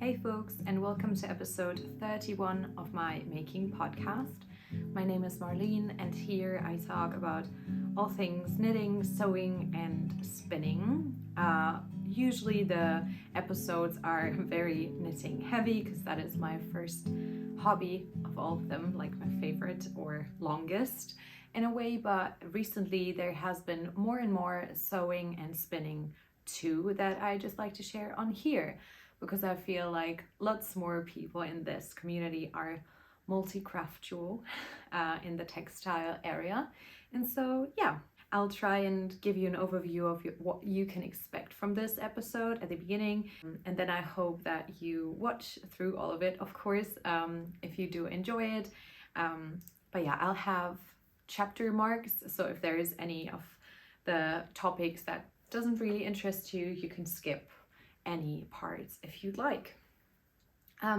Hey folks, and welcome to episode 31 of my making podcast. My name is Marlene, and here I talk about all things knitting, sewing, and spinning. Usually the episodes are very knitting heavy because that is my first hobby of all of them, like my favorite or longest in a way, but recently there has been more and more sewing and spinning too that I just like to share on here, because I feel like lots more people in this community are multi-craftual in the textile area. And so, yeah, I'll try and give you an overview of what you can expect from this episode at the beginning. And then I hope that you watch through all of it, of course, if you do enjoy it. But yeah, I'll have chapter marks. So if there is any of the topics that doesn't really interest you, you can skip any parts if you'd like.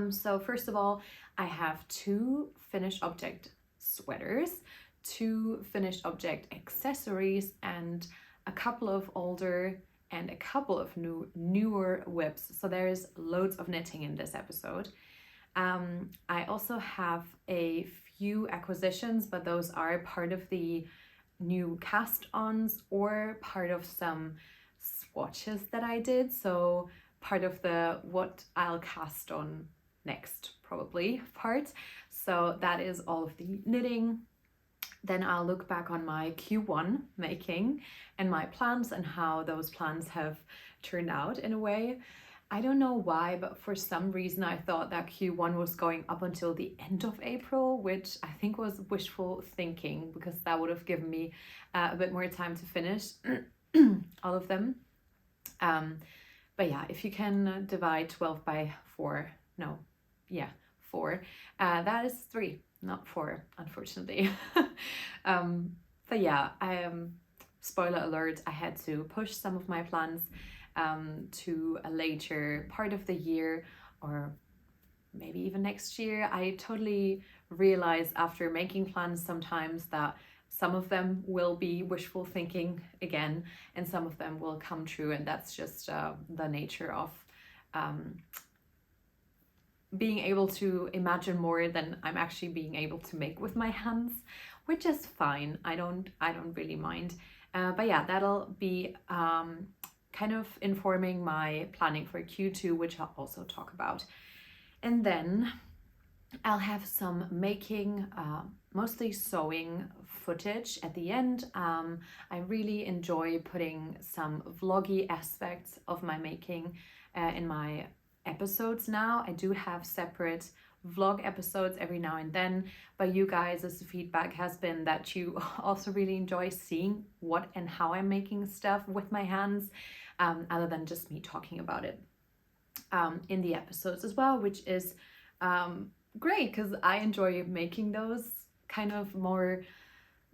So first of all, I have two finished object sweaters, two finished object accessories, and a couple of older and a couple of newer whips. So there's loads of knitting in this episode. I also have a few acquisitions, but those are part of the new cast-ons or part of some swatches that I did, so part of the what I'll cast on next probably part. So that is all of the knitting. Then I'll look back on my Q1 making and my plans and how those plans have turned out in a way. I don't know why, but for some reason I thought that Q1 was going up until the end of April, which I think was wishful thinking, because that would have given me a bit more time to finish all of them. But yeah, if you can divide 12 by 4, that is 3, not 4, unfortunately. But yeah, spoiler alert, I had to push some of my plans to a later part of the year, or maybe even next year. I totally realize after making plans sometimes that some of them will be wishful thinking again, and some of them will come true, and that's just the nature of being able to imagine more than I'm actually being able to make with my hands, which is fine. I don't really mind. But yeah, that'll be kind of informing my planning for Q2, which I'll also talk about. And then I'll have some making, mostly sewing footage at the end. I really enjoy putting some vloggy aspects of my making in my episodes now. I do have separate vlog episodes every now and then, but you guys' feedback has been that you also really enjoy seeing what and how I'm making stuff with my hands, other than just me talking about it in the episodes as well, which is great, because I enjoy making those kind of more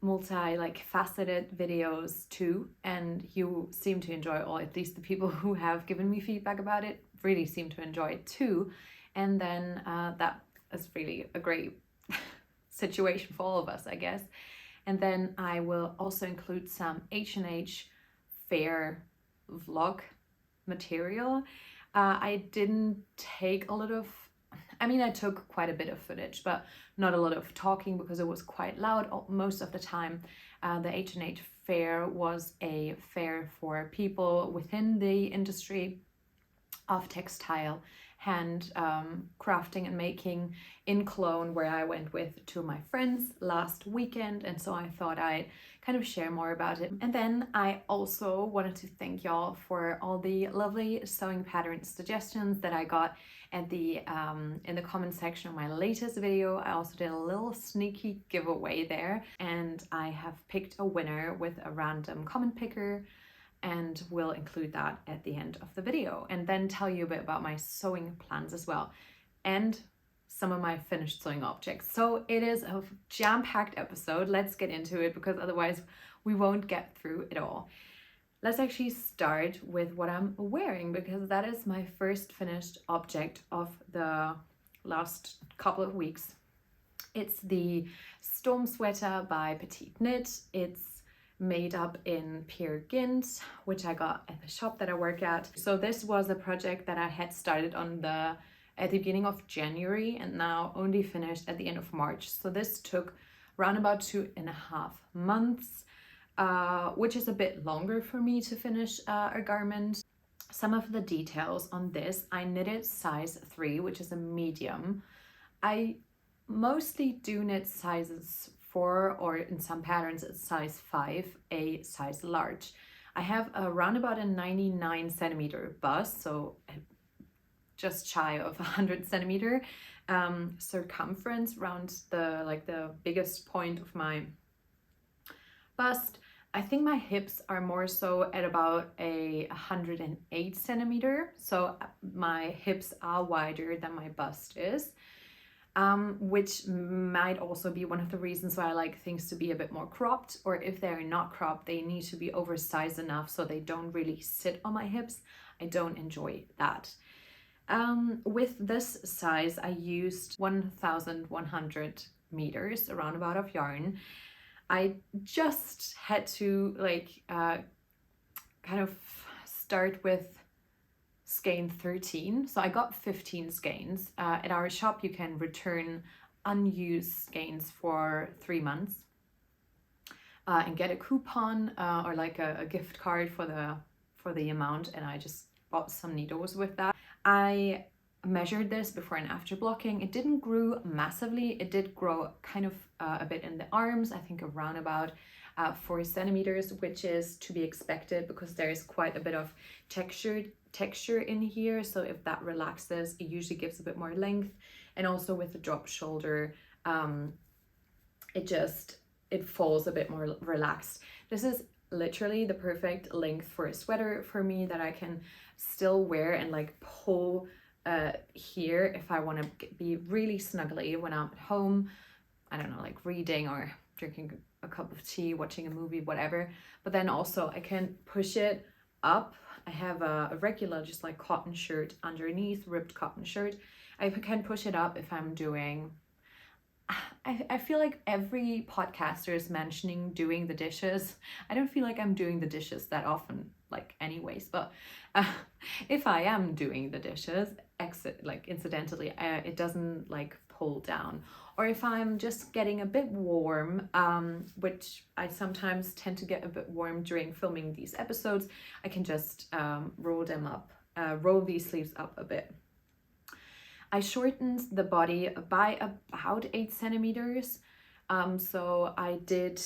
faceted videos too, and you seem to enjoy, or at least the people who have given me feedback about it really seem to enjoy it too. And then that is really a great situation for all of us, I guess. And then I will also include some H&H fair vlog material. I didn't take a lot of, I took quite a bit of footage, but not a lot of talking because it was quite loud most of the time. The H&H fair was a fair for people within the industry of textile, hand crafting and making in Cologne, where I went with two of my friends last weekend, and so I thought I'd kind of share more about it. And then I also wanted to thank y'all for all the lovely sewing pattern suggestions that I got at the in the comment section of my latest video. I also did a little sneaky giveaway there, and I have picked a winner with a random comment picker, and will include that at the end of the video, and then tell you a bit about my sewing plans as well, and some of my finished sewing objects. So it is a jam-packed episode. Let's get into it, because otherwise we won't get through it all. Let's actually start with what I'm wearing, because that is my first finished object of the last couple of weeks. It's the Storm Sweater by Petite Knit. It's made up in Peer Gynt, which I got at the shop that I work at. So this was a project that I had started on the at the beginning of January and now only finished at the end of March. So this took around about 2.5 months, which is a bit longer for me to finish a garment. Some of the details on this, I knitted size 3, which is a medium. I mostly do knit sizes 4, or in some patterns it's size 5, a size large. I have around about a 99 centimeter bust, so just shy of 100 centimeter circumference around the biggest point of my bust. I think my hips are more so at about a 108 centimeter, so my hips are wider than my bust is, which might also be one of the reasons why I like things to be a bit more cropped, or if they're not cropped, they need to be oversized enough so they don't really sit on my hips. I don't enjoy that. With this size, I used 1,100 meters around about of yarn. I just had to kind of start with skein 13. So I got 15 skeins. At our shop, you can return unused skeins for 3 months and get a coupon or like a gift card for the amount. And I just bought some needles with that. I measured this before and after blocking. It didn't grow massively. It did grow kind of a bit in the arms, I think around about 4 centimeters, which is to be expected because there is quite a bit of texture in here. So if that relaxes, it usually gives a bit more length. And also with the drop shoulder, it falls a bit more relaxed. This is literally the perfect length for a sweater for me that I can still wear and like pull here if I want to be really snuggly when I'm at home. I don't know, like reading or drinking a cup of tea, watching a movie, whatever. But then also I can push it up. I have a regular just like cotton shirt underneath, ripped cotton shirt. I can push it up if I'm doing, I feel like every podcaster is mentioning doing the dishes. I don't feel like I'm doing the dishes that often, like anyways, but if I am doing the dishes, incidentally, it doesn't like pull down. Or if I'm just getting a bit warm, which I sometimes tend to get a bit warm during filming these episodes, I can just roll these sleeves up a bit. I shortened the body by about 8 centimeters. So I did,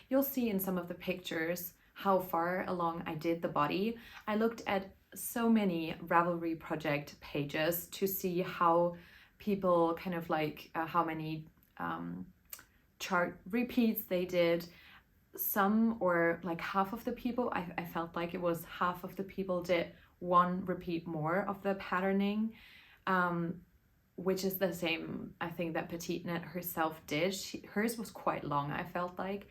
you'll see in some of the pictures how far along I did the body. I looked at so many Ravelry project pages to see how people kind of like how many chart repeats they did. Some, or like half of the people, I felt like it was half of the people did 1 repeat more of the patterning, which is the same I think that Petite Knit herself did. Hers was quite long, I felt like.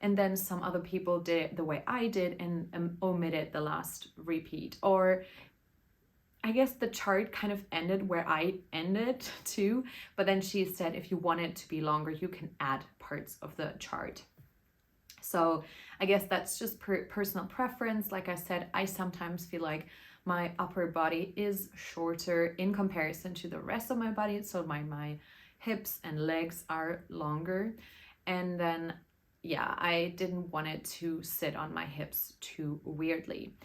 And then some other people did it the way I did and omitted the last repeat. Or I guess the chart kind of ended where I ended too, but then she said if you want it to be longer, you can add parts of the chart. So I guess that's just personal preference. Like I said, I sometimes feel like my upper body is shorter in comparison to the rest of my body. So my hips and legs are longer. And then, yeah, I didn't want it to sit on my hips too weirdly.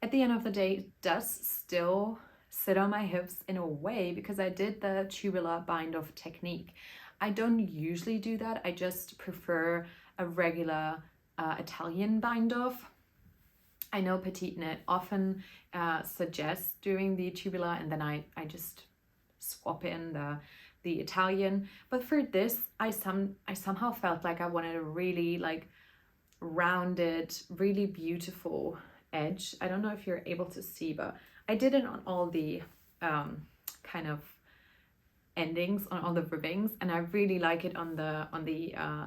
At the end of the day, it does still sit on my hips in a way because I did the tubular bind off technique. I don't usually do that. I just prefer a regular Italian bind off. I know Petite Knit often suggests doing the tubular, and then I just swap in the Italian. But for this, I somehow felt like I wanted a really like rounded, really beautiful edge. I don't know if you're able to see, but I did it on all the kind of endings, on all the ribbings, and I really like it on the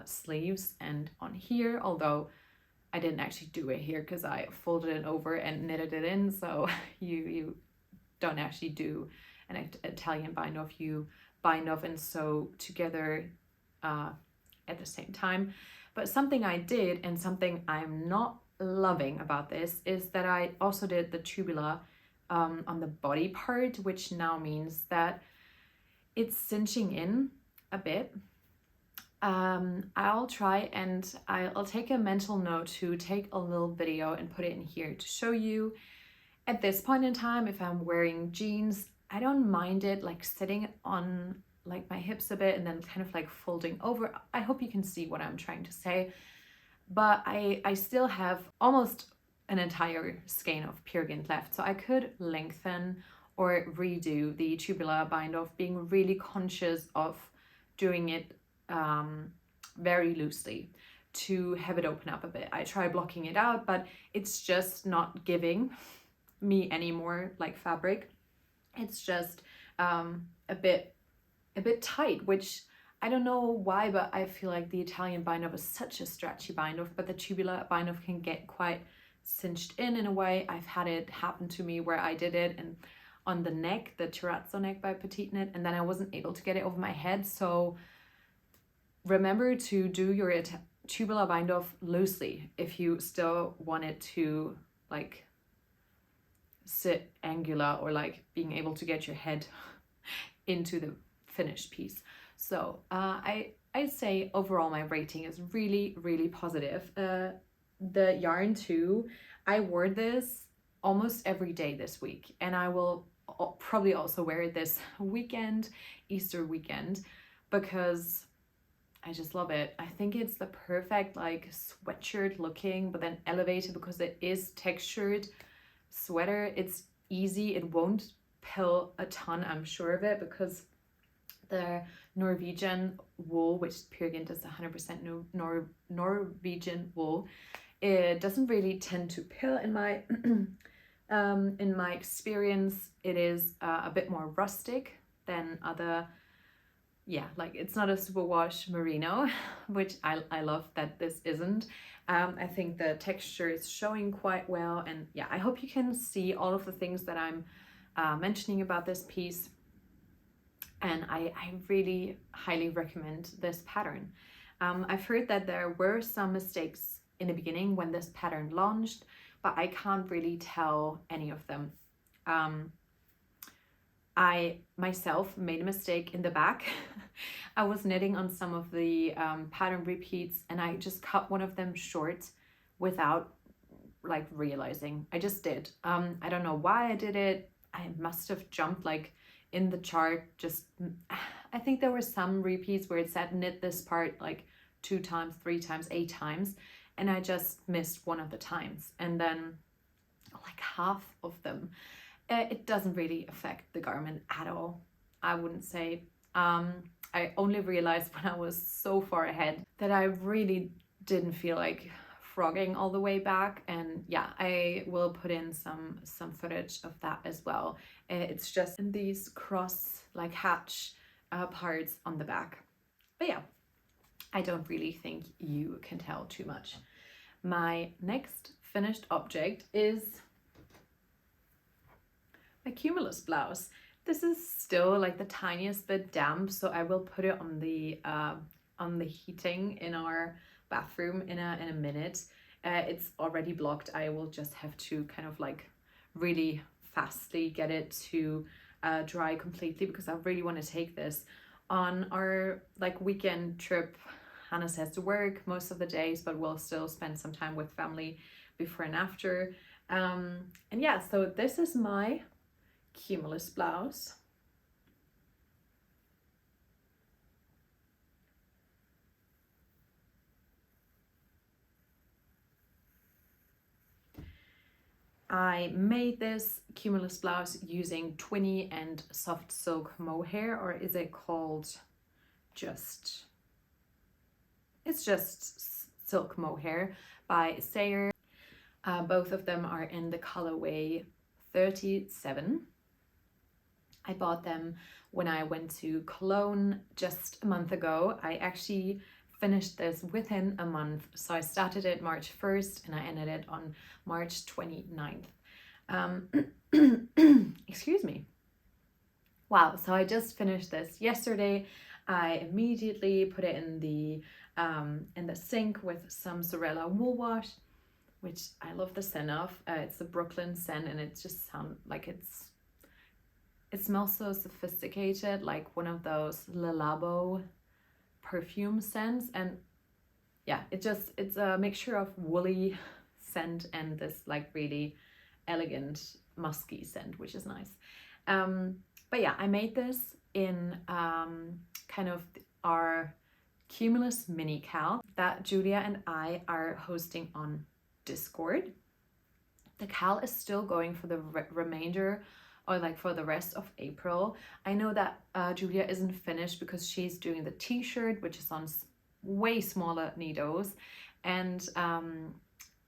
sleeves and on here, although I didn't actually do it here because I folded it over and knitted it in. So you don't actually do an Italian bind off, you bind off and sew together at the same time. But something I did, and something I'm not loving about this, is that I also did the tubular on the body part, which now means that it's cinching in a bit. I'll try and I'll take a mental note to take a little video and put it in here to show you. At this point in time, if I'm wearing jeans, I don't mind it like sitting on like my hips a bit and then kind of like folding over. I hope you can see what I'm trying to say, but I still have almost an entire skein of pigeon left, so I could lengthen or redo the tubular bind off, being really conscious of doing it very loosely to have it open up a bit. I try blocking it out, but it's just not giving me any more like fabric. It's just a bit tight, which I don't know why, but I feel like the Italian bind off is such a stretchy bind off, but the tubular bind off can get quite cinched in a way. I've had it happen to me where I did it and on the neck, the terrazzo neck by Petite Knit, and then I wasn't able to get it over my head. So remember to do your tubular bind off loosely if you still want it to like sit angular or like being able to get your head into the finished piece. So I'd say overall my rating is really, really positive. The yarn too, I wore this almost every day this week, and I will probably also wear it this weekend, Easter weekend, because I just love it. I think it's the perfect like sweatshirt looking, but then elevated because it is textured sweater. It's easy. It won't pill a ton, I'm sure of it, because the Norwegian wool, which Pihlaja does 100% Norwegian wool, it doesn't really tend to pill in my in my experience. It is a bit more rustic than other. Yeah, like it's not a superwash merino, which I love that this isn't. I think the texture is showing quite well, and yeah, I hope you can see all of the things that I'm mentioning about this piece. And I really highly recommend this pattern. I've heard that there were some mistakes in the beginning when this pattern launched, but I can't really tell any of them. I myself made a mistake in the back. I was knitting on some of the pattern repeats and I just cut one of them short without like realizing. I just did. I don't know why I did it. I must have jumped like in the chart. Just I think there were some repeats where it said knit this part like 2 times, 3 times, 8 times, and I just missed one of the times, and then like half of them. It doesn't really affect the garment at all, I wouldn't say. I only realized when I was so far ahead that I really didn't feel like frogging all the way back, and yeah, I will put in some footage of that as well. It's just in these cross like hatch parts on the back, but yeah, I don't really think you can tell too much. My next finished object is my cumulus blouse. This is still like the tiniest bit damp, so I will put it on the heating in our bathroom in a minute. It's already blocked. I will just have to kind of like really fastly get it to dry completely, because I really want to take this on our like weekend trip. Hannah has to work most of the days, but we'll still spend some time with family before and after. And yeah, so this is my cumulus blouse. I made this cumulus blouse using Twinny and soft silk mohair, or is it called just, it's just silk mohair by Sayer. Both of them are in the colorway 37. I bought them when I went to Cologne just a month ago. I actually finished this within a month. So I started it March 1st and I ended it on March 29th. Excuse me. Wow, so I just finished this yesterday. I immediately put it in the sink with some Sorella wool wash. which I love the scent of. It's a Brooklyn scent, and it just sounds like it smells so sophisticated, like one of those Le Labo perfume scents. And yeah, it's a mixture of woolly scent and this like really elegant musky scent, which is nice. But yeah, I made this in kind of our cumulus mini cal that Julia and I are hosting on Discord. The cal is still going for the remainder, or like for the rest of April. I know that Julia isn't finished because she's doing the t-shirt, which is on way smaller needles, and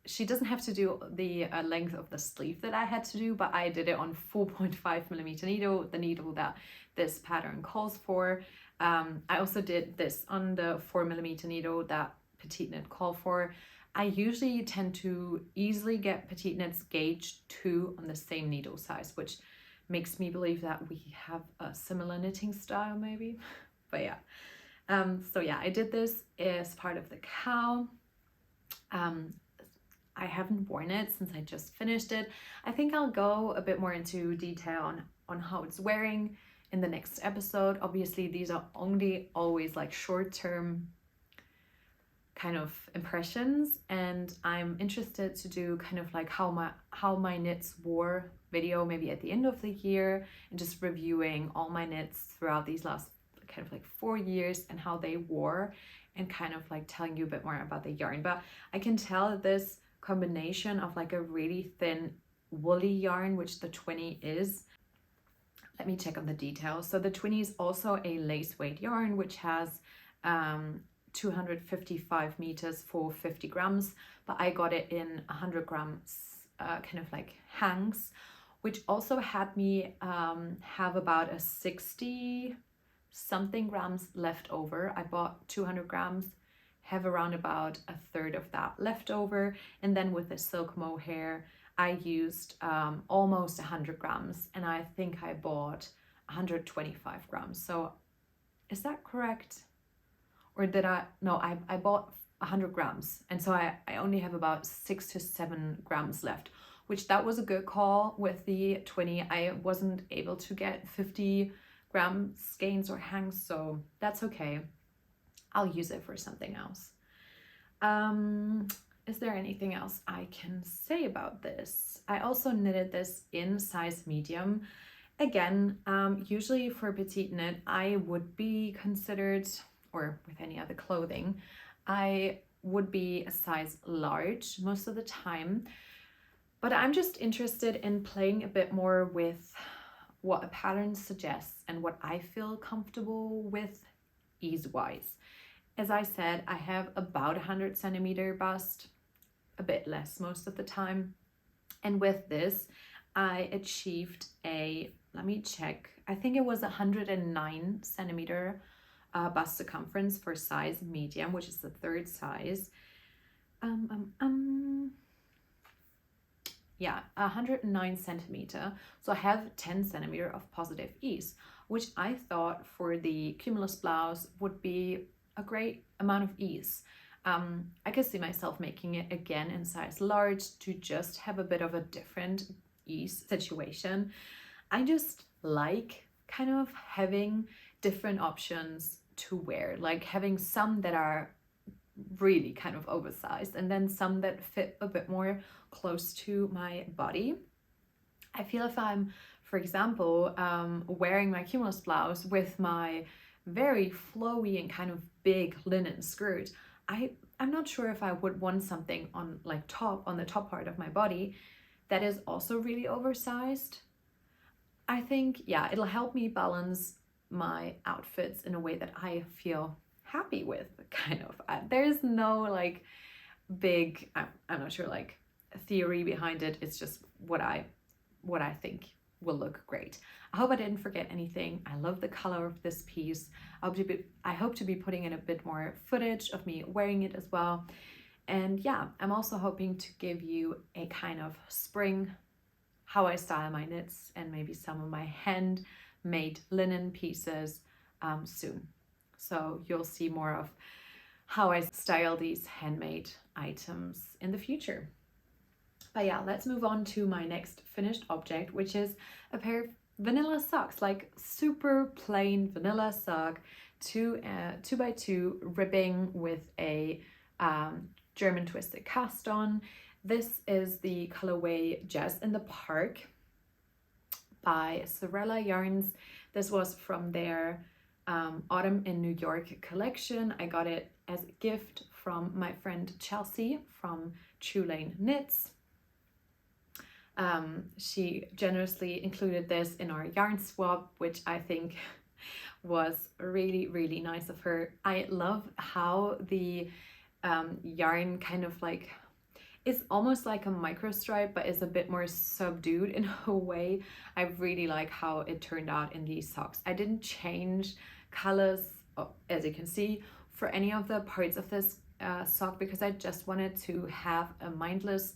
she doesn't have to do the length of the sleeve that I had to do, but I did it on 4.5mm needle, the needle that this pattern calls for. I also did this on the 4mm needle that petite knit call for. I usually tend to easily get petite knits gauge 2 on the same needle size, which makes me believe that we have a similar knitting style maybe. But yeah, so yeah, I did this as part of the cal. I haven't worn it since I just finished it. I think I'll go a bit more into detail on how it's wearing in the next episode. Obviously, these are only always like short-term kind of impressions, and I'm interested to do kind of like how my knits wore video maybe at the end of the year, and just reviewing all my knits throughout these last kind of like 4 years and how they wore, and kind of like telling you a bit more about the yarn. But I can tell that this combination of like a really thin woolly yarn, which the 20 is. Let me check on the details. So the 20 is also a lace weight yarn, which has 255 meters for 50 grams, but I got it in 100 grams kind of like hangs, which also had me have about a 60 something grams left over. I bought 200 grams, have around about a third of that left over, and then with the silk mohair I used almost 100 grams, and I think I bought 125 grams. So is that correct? Or did I bought 100 grams, and so I only have about 6 to 7 grams left, which that was a good call. With the 20 I wasn't able to get 50 gram skeins or hangs, so that's okay. I'll use it for something else. Is there anything else I can say about this? I also knitted this in size medium. Again, usually for petite knit I would be considered, or with any other clothing, I would be a size large most of the time, but I'm just interested in playing a bit more with what a pattern suggests and what I feel comfortable with ease-wise. As I said, I have about 100 centimeter bust, a bit less most of the time, and with this I achieved a, let me check, I think it was 109 centimeter bust circumference for size medium, which is the third size. Yeah, 109 centimeter. So I have 10 centimeter of positive ease, which I thought for the cumulus blouse would be a great amount of ease. I could see myself making it again in size large to just have a bit of a different ease situation. I just like kind of having different options to wear, like having some that are really kind of oversized and then some that fit a bit more close to my body. I feel if I'm, for example, wearing my cumulus blouse with my very flowy and kind of big linen skirt, I'm not sure if I would want something on like on the top part of my body that is also really oversized. I think, yeah, it'll help me balance my outfits in a way that I feel happy with, kind of. There's no like big, I'm not sure, like theory behind it. It's just what I think will look great. I hope I didn't forget anything. I love the color of this piece. I hope to be putting in a bit more footage of me wearing it as well. And yeah, I'm also hoping to give you a kind of spring, how I style my knits, and maybe some of my handmade linen pieces soon. So you'll see more of how I style these handmade items in the future. But yeah, let's move on to my next finished object, which is a pair of vanilla socks, like super plain vanilla sock, 2x2 ribbing with a German twisted cast on. This is the colorway Jazz in the Park by Sorella Yarns. This was from their Autumn in New York collection. I got it as a gift from my friend Chelsea from True Lane Knits. She generously included this in our yarn swap, which I think was really, really nice of her. I love how the yarn kind of like is almost like a micro stripe, but is a bit more subdued in a way. I really like how it turned out in these socks. I didn't change colors, as you can see, for any of the parts of this sock, because I just wanted to have a mindless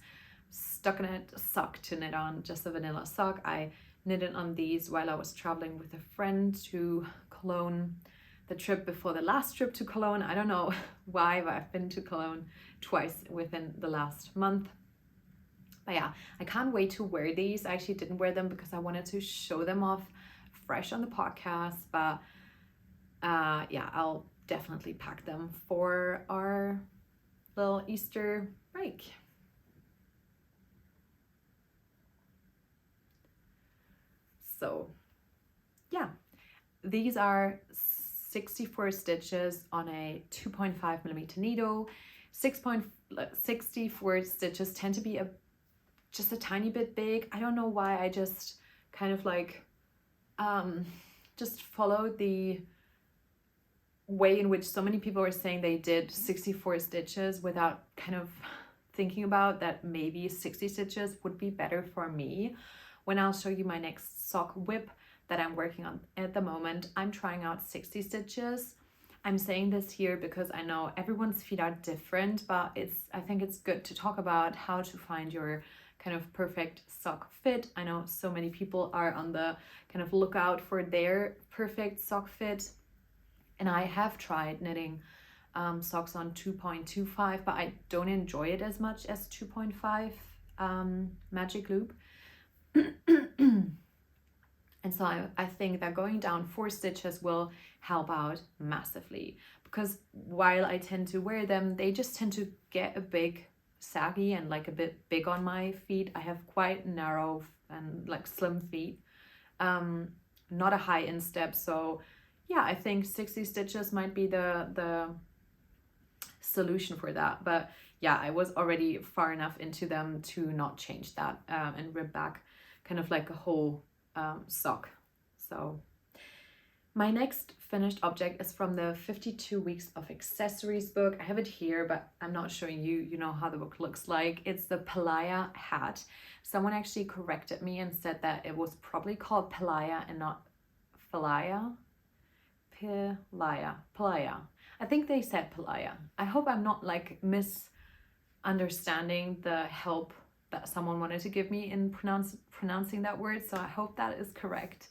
stuck in it sock to knit on, just a vanilla sock. I knitted on these while I was traveling with a friend to Cologne, the trip before the last trip to Cologne. I don't know why, but I've been to Cologne twice within the last month. But yeah, I can't wait to wear these. I actually didn't wear them because I wanted to show them off fresh on the podcast, but yeah, I'll definitely pack them for our little Easter break. So yeah, these are 64 stitches on a 2.5 millimeter needle. 64 stitches tend to be just a tiny bit big. I don't know why. I just kind of like just followed the way in which so many people are saying they did 64 stitches without kind of thinking about that maybe 60 stitches would be better for me. When I'll show you my next sock whip that I'm working on at the moment, I'm trying out 60 stitches. I'm saying this here because I know everyone's feet are different, but I think it's good to talk about how to find your kind of perfect sock fit. I know so many people are on the kind of lookout for their perfect sock fit, and I have tried knitting socks on 2.25, but I don't enjoy it as much as 2.5 magic loop. And so I think that going down 4 stitches will help out massively, because while I tend to wear them, they just tend to get a bit saggy and like a bit big on my feet. I have quite narrow and like slim feet, not a high instep. So yeah, I think 60 stitches might be the solution for that. But yeah, I was already far enough into them to not change that and rib back kind of like a whole sock. So my next finished object is from the 52 Weeks of Accessories book. I have it here, but I'm not showing you. You know how the book looks like. It's the Pihlaja hat. Someone actually corrected me and said that it was probably called Pihlaja and not Pihlaja. Pihlaja. I think they said Pihlaja. I hope I'm not like misunderstanding the help that someone wanted to give me in pronouncing that word, so I hope that is correct.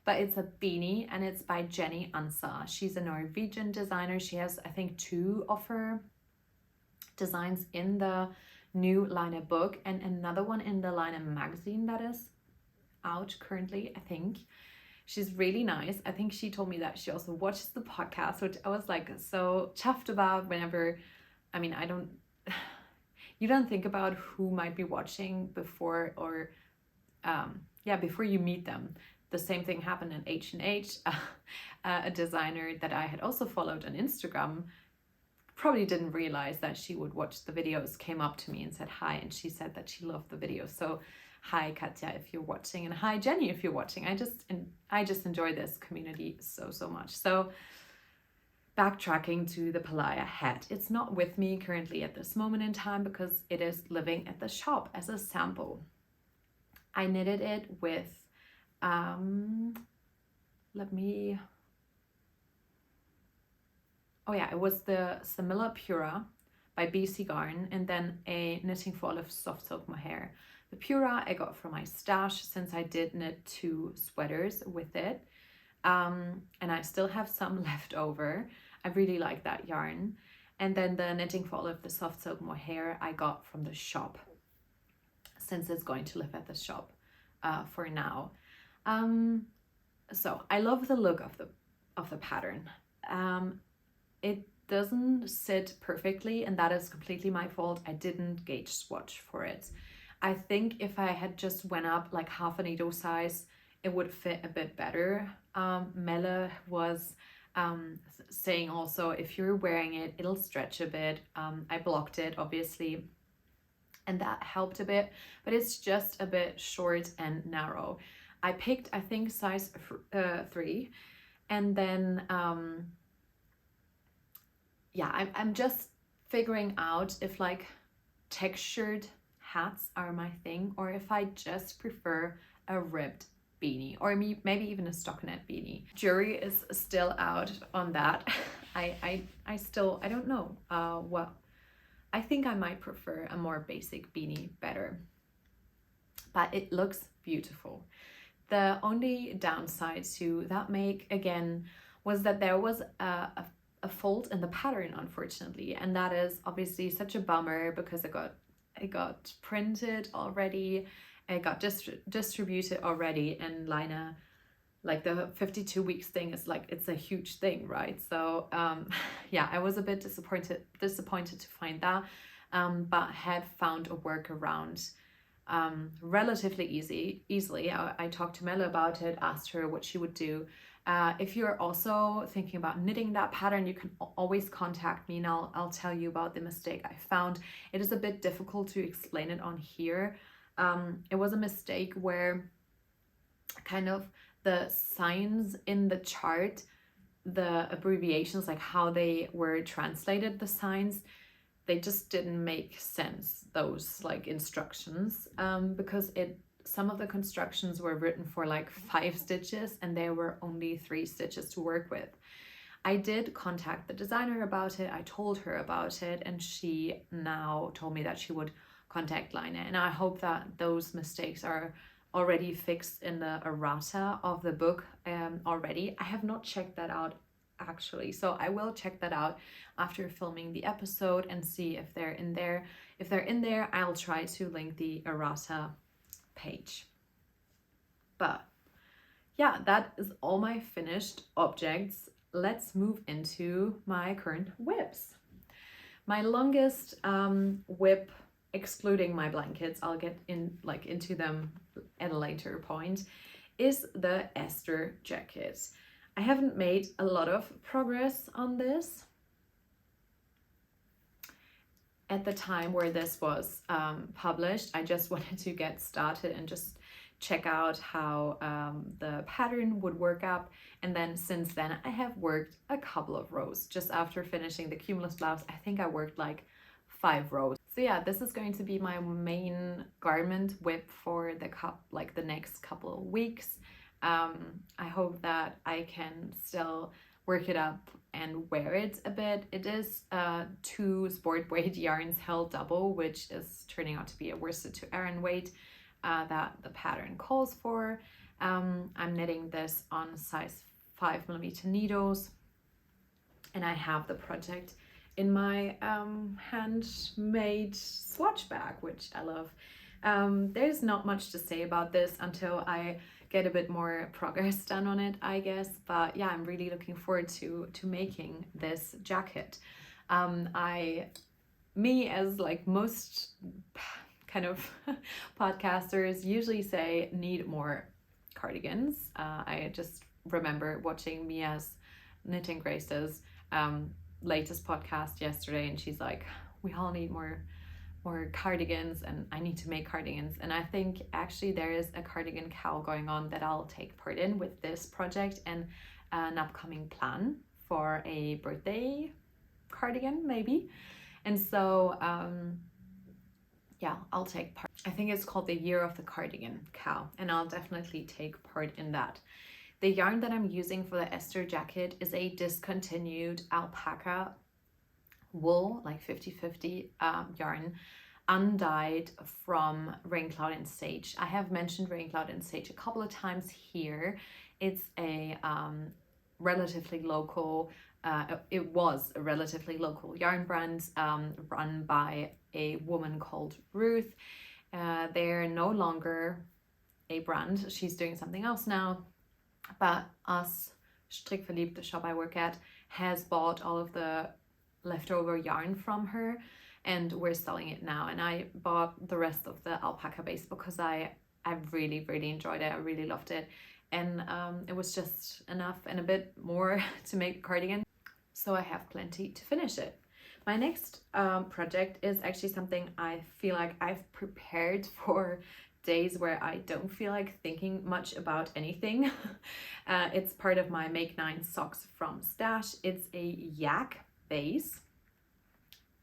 But it's a beanie and it's by Jenny Ansah. She's a Norwegian designer. She has, I think, 2 of her designs in the new Line book and another one in the Line magazine that is out currently, I think. She's really nice. I think she told me that she also watches the podcast, which I was like so chuffed about. Whenever, I mean, you don't think about who might be watching before, or before you meet them. The same thing happened in H&H. A designer that I had also followed on Instagram probably didn't realize that she would watch the videos, came up to me and said hi, and she said that she loved the video. So hi Katja if you're watching, and hi Jenny if you're watching. I just enjoy this community so much. So backtracking to the Pihlaja hat, it's not with me currently at this moment in time because it is living at the shop as a sample. I knitted it with it was the Samilla Pura by BC Garn, and then a Knitting for Olive soft silk mohair. The Pura I got from my stash since I did knit 2 sweaters with it, and I still have some left over. I really like that yarn. And then the Knitting for Olive, the soft silk mohair, I got from the shop. since it's going to live at the shop for now. So I love the look of the pattern. It doesn't sit perfectly, and that is completely my fault. I didn't gauge swatch for it. I think if I had just went up like half a needle size, it would fit a bit better. Melle was saying also, if you're wearing it, it'll stretch a bit. I blocked it, obviously, and that helped a bit, but it's just a bit short and narrow. I picked, I think, size 3, and then yeah, I'm just figuring out if like textured hats are my thing, or if I just prefer a ribbed beanie, or maybe even a stockinette beanie. Jury is still out on that. I don't know what. I think I might prefer a more basic beanie better, but it looks beautiful. The only downside to that make, again, was that there was a fault in the pattern, unfortunately, and that is obviously such a bummer because it got printed already, it got distributed already, and Lina, like the 52 weeks thing is like, it's a huge thing, right? So yeah, I was a bit disappointed to find that, but had found a workaround relatively easily. I talked to Melle about it, asked her what she would do. If you're also thinking about knitting that pattern, you can always contact me, and I'll tell you about the mistake I found. It is a bit difficult to explain it on here. It was a mistake where kind of the signs in the chart, the abbreviations, like how they were translated, the signs, they just didn't make sense, those like instructions, because some of the constructions were written for like 5 stitches and there were only 3 stitches to work with. I did contact the designer about it. I told her about it, and she now told me that she would contact Lina, and I hope that those mistakes are already fixed in the errata of the book already. I have not checked that out actually, so I will check that out after filming the episode and see if they're in there. If they're in there, I'll try to link the errata page. But yeah, that is all my finished objects. Let's move into my current whips. My longest whip, excluding my blankets, I'll get into them at a later point, is the Esther jacket. I haven't made a lot of progress on this. At the time where this was published, I just wanted to get started and just check out how the pattern would work up. And then since then, I have worked a couple of rows. Just after finishing the cumulus blouse, I think I worked like 5 rows. So yeah, this is going to be my main garment whip for the next couple of weeks. I hope that I can still work it up and wear it a bit. It is 2 sport weight yarns held double, which is turning out to be a worsted to Aran weight that the pattern calls for. I'm knitting this on size 5mm needles, and I have the project in my handmade swatch bag, which I love. There's not much to say about this until I get a bit more progress done on it, I guess. But yeah, I'm really looking forward to making this jacket. Me, as like most kind of podcasters usually say, need more cardigans. I just remember watching Mia's Knitting Grace's latest podcast yesterday, and she's like, we all need more cardigans, and I need to make cardigans. And I think actually there is a cardigan cowl going on that I'll take part in with this project, and an upcoming plan for a birthday cardigan maybe. And so yeah, I'll take part. I think it's called the Year of the Cardigan cowl, and I'll definitely take part in that. The yarn that I'm using for the Esther jacket is a discontinued alpaca wool, like 50-50 yarn, undyed from Rain Cloud and Sage. I have mentioned Rain Cloud and Sage a couple of times here. It's a relatively local, it was a relatively local yarn brand run by a woman called Ruth. They're no longer a brand. She's doing something else now. But us, Strickverliebt, the shop I work at, has bought all of the leftover yarn from her, and we're selling it now. And I bought the rest of the alpaca base because I really enjoyed it. I really loved it, and it was just enough and a bit more to make a cardigan, so I have plenty to finish it. My next project is actually something I feel like I've prepared for days where I don't feel like thinking much about anything. It's part of my Make 9 socks from Stash. It's a yak base.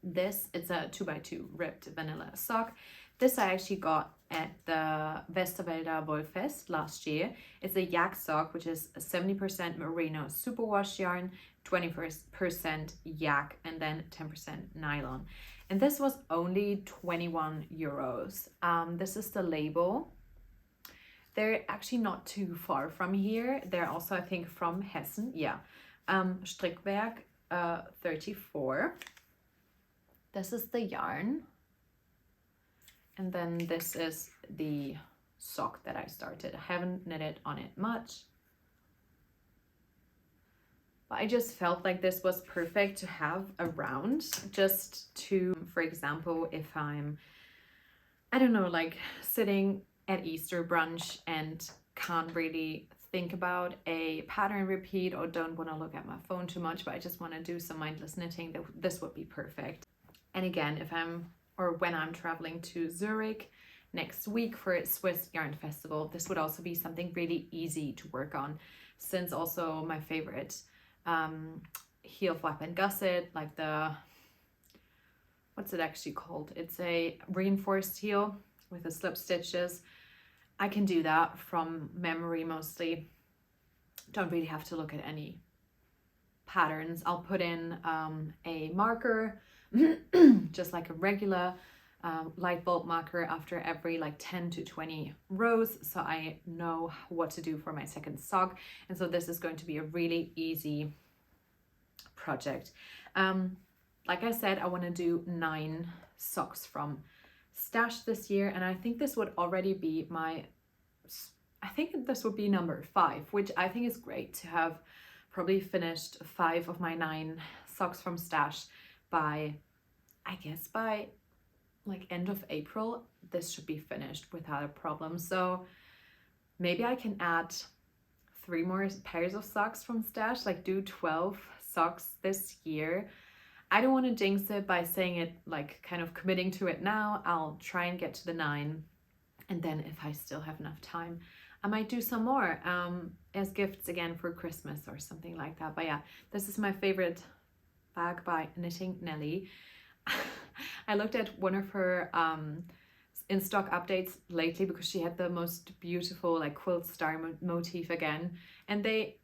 It's a 2x2 ribbed vanilla sock. This I actually got at the Westerwälder Wollfest last year. It's a yak sock, which is 70% merino superwash yarn, 20% yak, and then 10% nylon. And this was only 21 euros. This is the label. They're actually not too far from here. They're also, I think, from Hessen. Yeah. Strickwerk 34. This is the yarn. And then this is the sock that I started. I haven't knitted on it much, but I just felt like this was perfect to have around, just to, for example, if I'm, I don't know, like sitting at Easter brunch and can't really think about a pattern repeat or don't want to look at my phone too much, but I just want to do some mindless knitting, this would be perfect. And again, when I'm traveling to Zurich next week for a Swiss Yarn Festival, this would also be something really easy to work on, since also my favorite heel flap and gusset, like the, what's it actually called? It's a reinforced heel with the slip stitches. I can do that from memory mostly. Don't really have to look at any patterns. I'll put in a marker, just like a regular light bulb marker after every like 10 to 20 rows, so I know what to do for my second sock. And so this is going to be a really easy project. Like I said, I want to do 9 socks from Stash this year, and I think this would already be this would be number 5, which I think is great to have probably finished 5 of my 9 socks from Stash by, I guess, by like end of April. This should be finished without a problem. So maybe I can add 3 more pairs of socks from Stash, like do 12 socks this year. I don't want to jinx it by saying it, like kind of committing to it now. I'll try and get to the 9, and then if I still have enough time, I might do some more as gifts again for Christmas or something like that. But yeah, this is my favorite bag by Knitting Nelly. I looked at one of her in stock updates lately because she had the most beautiful like quilt star motif again, and they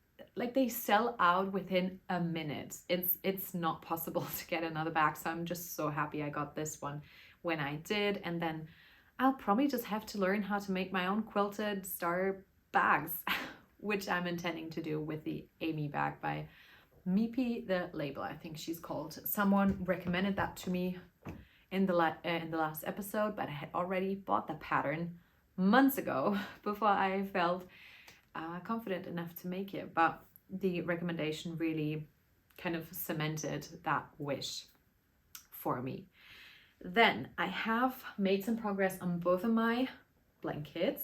sell out within a minute. It's not possible to get another bag, so I'm just so happy I got this one when I did. And then I'll probably just have to learn how to make my own quilted star bags, which I'm intending to do with the Amy bag by Mipi, the label, I think she's called. Someone recommended that to me in the last episode, but I had already bought the pattern months ago before I felt confident enough to make it. But the recommendation really kind of cemented that wish for me. Then I have made some progress on both of my blankets.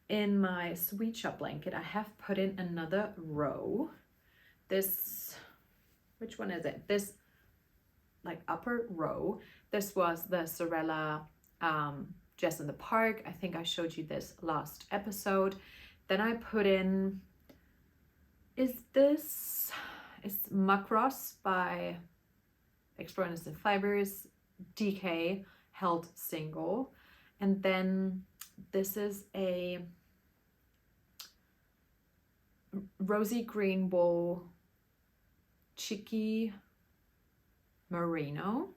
In my Sweet Shop blanket, I have put in another row. This, which one is it? This like upper row. This was the Sorella Jess in the Park. I think I showed you this last episode. Then I put in, it's Macross by Explore Innocent Fibers, DK held single. And then this is a rosy green wool Chicky merino.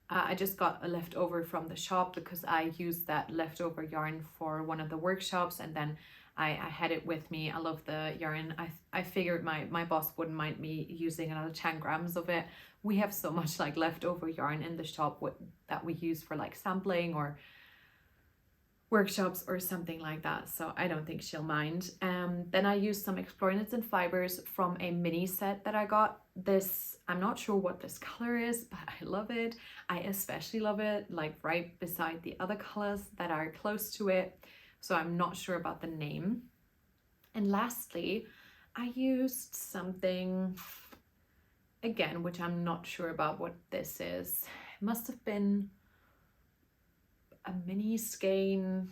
I just got a leftover from the shop because I used that leftover yarn for one of the workshops, and then I had it with me. I love the yarn. I figured my boss wouldn't mind me using another 10 grams of it. We have so much like leftover yarn in the shop that we use for like sampling or workshops or something like that, so I don't think she'll mind. Then I used some Explore Knits and Fibers from a mini set that I got. This, I'm not sure what this color is, but I love it. I especially love it like right beside the other colors that are close to it, so I'm not sure about the name. And lastly, I used something again, which I'm not sure about what this is. It must have been a mini skein,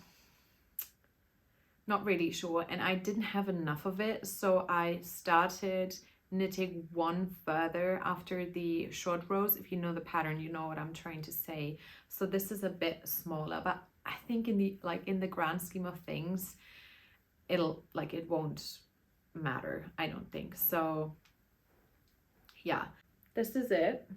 not really sure, and I didn't have enough of it, so I started knitting one further after the short rows. If you know the pattern, you know what I'm trying to say. So this is a bit smaller, but I think in the grand scheme of things, it won't matter, I don't think. So yeah, this is it.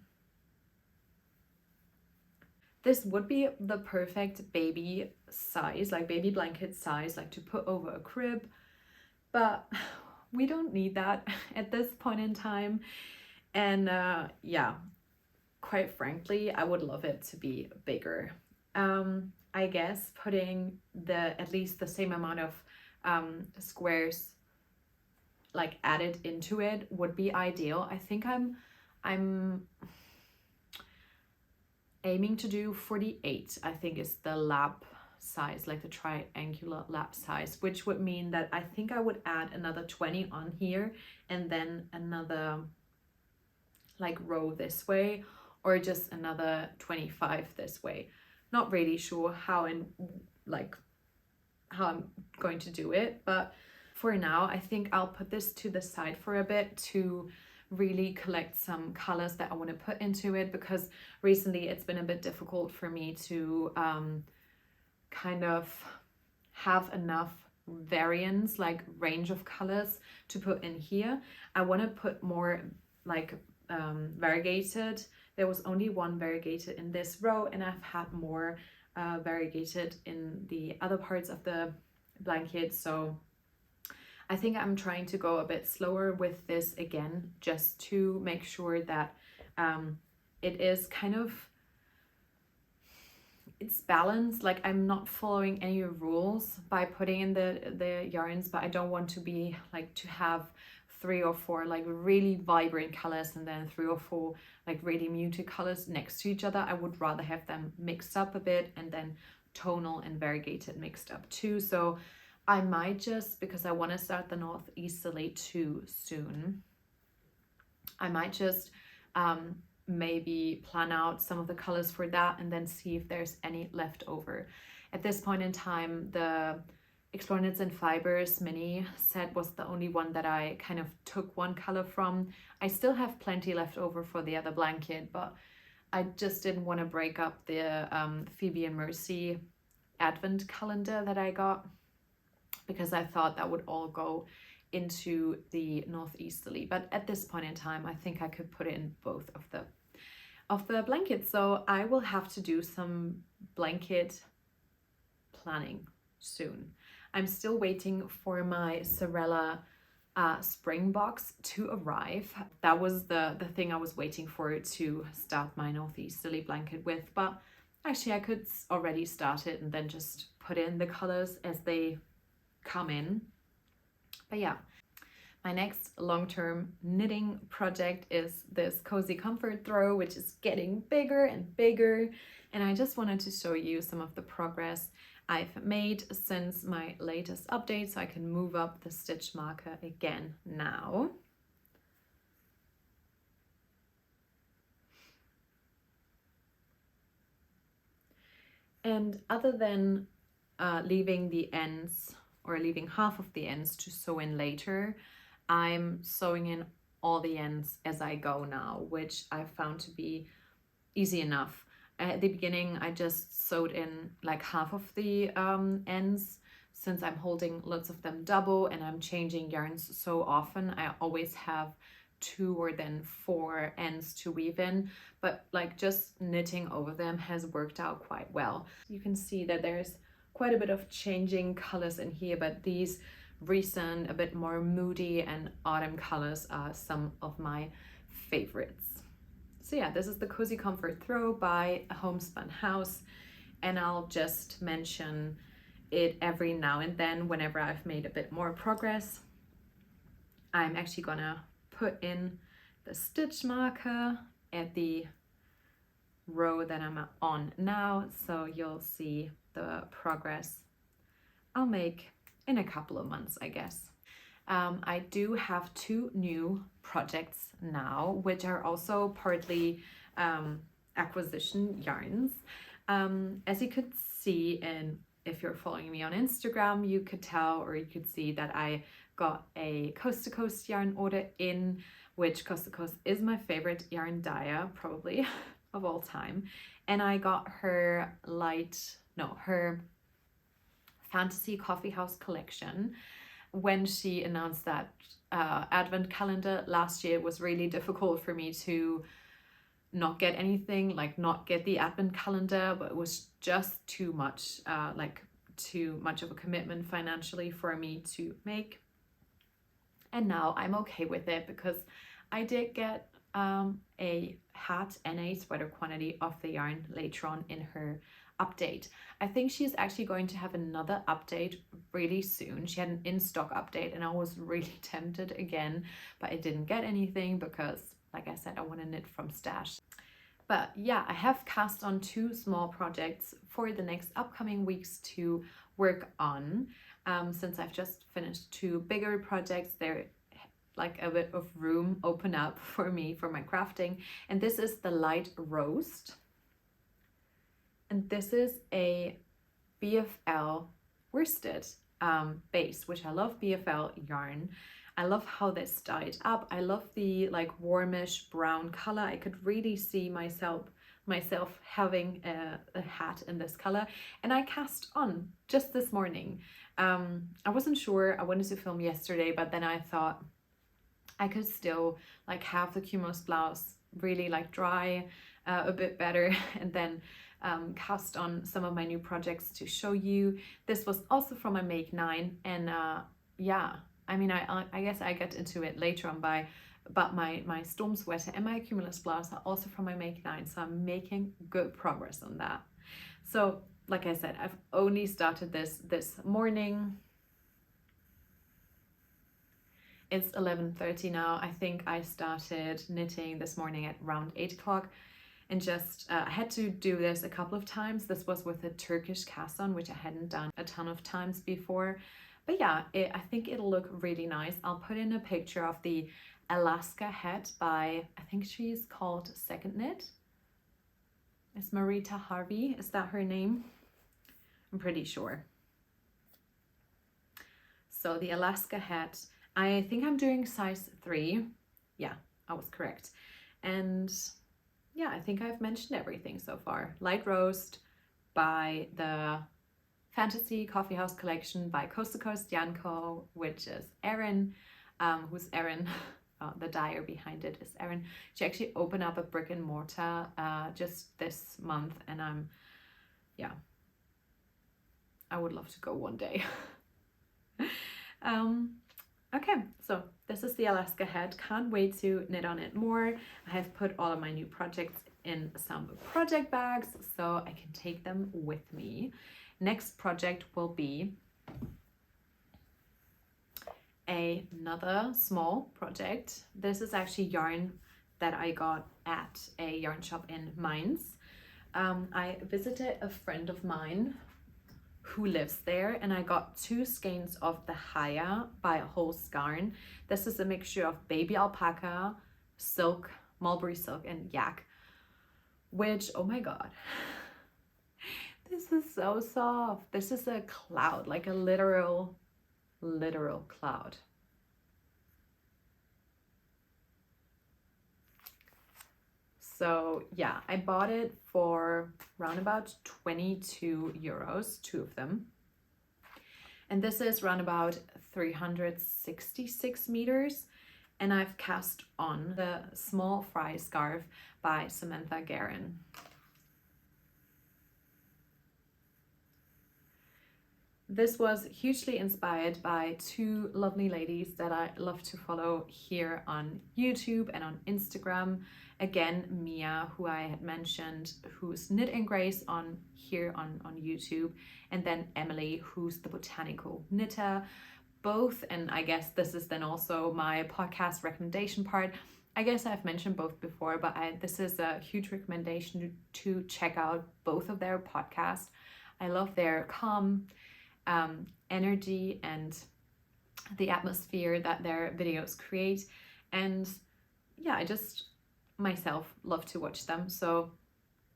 This would be the perfect baby size, like baby blanket size, like to put over a crib, but we don't need that at this point in time. And yeah, quite frankly, I would love it to be bigger. I guess putting at least the same amount of squares like added into it would be ideal. I think I'm aiming to do 48, I think is the lap size, like the triangular lap size, which would mean that I think I would add another 20 on here and then another like row this way, or just another 25 this way. Not really sure how I'm going to do it, but for now I think I'll put this to the side for a bit to really collect some colors that I want to put into it, because recently it's been a bit difficult for me to kind of have enough variance, like range of colors to put in here. I want to put more like variegated. There was only one variegated in this row, and I've had more variegated in the other parts of the blanket, so I think I'm trying to go a bit slower with this again, just to make sure that it is kind of, it's balanced. Like I'm not following any rules by putting in the yarns, but I don't want to be like to have 3 or 4 like really vibrant colors and then 3 or 4 like really muted colors next to each other. I would rather have them mixed up a bit, and then tonal and variegated mixed up too. So I might just, because I want to start the northeasterly too soon, I might just maybe plan out some of the colors for that and then see if there's any left over. At this point in time, the Explore Knits and Fibers mini set was the only one that I kind of took one color from. I still have plenty left over for the other blanket, but I just didn't want to break up the Phoebe and Mercy advent calendar that I got, because I thought that would all go into the northeasterly. But at this point in time, I think I could put it in both of the blankets. So I will have to do some blanket planning soon. I'm still waiting for my Sorella spring box to arrive. That was the thing I was waiting for to start my northeasterly blanket with, but actually I could already start it and then just put in the colors as they come in. But yeah, my next long-term knitting project is this Cozy Comfort Throw, which is getting bigger and bigger, and I just wanted to show you some of the progress I've made since my latest update, so I can move up the stitch marker again now. And other than leaving the ends, or leaving half of the ends to sew in later, I'm sewing in all the ends as I go now, which I found to be easy enough. At the beginning, I just sewed in like half of the ends, since I'm holding lots of them double and I'm changing yarns so often. I always have 2 or then 4 ends to weave in, but like just knitting over them has worked out quite well. You can see that there's quite a bit of changing colors in here, but these recent, a bit more moody and autumn colors are some of my favorites. So yeah, this is the Cozy Comfort Throw by Homespun House, and I'll just mention it every now and then whenever I've made a bit more progress. I'm actually gonna put in the stitch marker at the row that I'm on now, so you'll see the progress I'll make in a couple of months, I guess. I do have 2 new projects now, which are also partly acquisition yarns. As you could see, and if you're following me on Instagram, you could tell, or you could see that I got a Coast to Coast yarn order in, which Coast to Coast is my favorite yarn dyer probably of all time. And I got her her Fantasy Coffee House collection when she announced that advent calendar last year. It was really difficult for me to not get anything, like not get the advent calendar, but it was just too much, too much of a commitment financially for me to make. And now I'm okay with it because I did get a hat and a sweater quantity of the yarn later on in her update. I think she's actually going to have another update really soon. She had an in-stock update and I was really tempted again, but I didn't get anything because, like I said, I want to knit from stash. But yeah, I have cast on 2 small projects for the next upcoming weeks to work on. Since I've just finished 2 bigger projects, they're like a bit of room open up for me for my crafting. And this is the light roast. And this is a BFL worsted base, which I love BFL yarn. I love how this dyed up. I love the like warmish brown color. I could really see myself having a hat in this color, and I cast on just this morning. I wasn't sure. I wanted to film yesterday, but then I thought I could still like have the cumulus blouse really like dry a bit better, and then cast on some of my new projects to show you. This was also from my Make 9, and yeah, I mean, I guess I get into it later on but my storm sweater and my cumulus blouse are also from my Make 9, so I'm making good progress on that. So like I said, I've only started this morning. It's 11:30 now. I think I started knitting this morning at around 8 o'clock, and just I had to do this a couple of times. This was with a Turkish cast on, which I hadn't done a ton of times before. But yeah, I think it'll look really nice. I'll put in a picture of the Alaska hat by, I think she's called Second Knit. It's Marita Harvey, is that her name? I'm pretty sure. So the Alaska hat, I think I'm doing size 3. Yeah, I was correct. And yeah, I think I've mentioned everything so far. Light roast by the Fantasy Coffee House collection by Coast to Coast Yarn Co, which is Erin, who's Erin. The dyer behind it is Erin. She actually opened up a brick and mortar just this month, and I would love to go one day. Okay, so this is the Alaska hat. Can't wait to knit on it more. I have put all of my new projects in some project bags so I can take them with me. Next project will be another small project. This is actually yarn that I got at a yarn shop in Mainz. I visited a friend of mine who lives there, and I got 2 skeins of the Haya by Whole Yarn. This is a mixture of baby alpaca, silk, mulberry silk, and yak, which, oh my god, this is so soft. This is a cloud, like a literal cloud. So yeah, I bought it for around about 22 euros, 2 of them. And this is around about 366 meters. And I've cast on the Small Fry Scarf by Samantha Guerin. This was hugely inspired by two lovely ladies that I love to follow here on YouTube and on Instagram. Again, Mia, who I had mentioned, who's Knit and Grace on YouTube, and then Emily, who's the botanical knitter. Both, and I guess this is then also my podcast recommendation part. I guess I've mentioned both before, but this is a huge recommendation to check out both of their podcasts. I love their calm energy and the atmosphere that their videos create, and yeah, I just myself love to watch them, so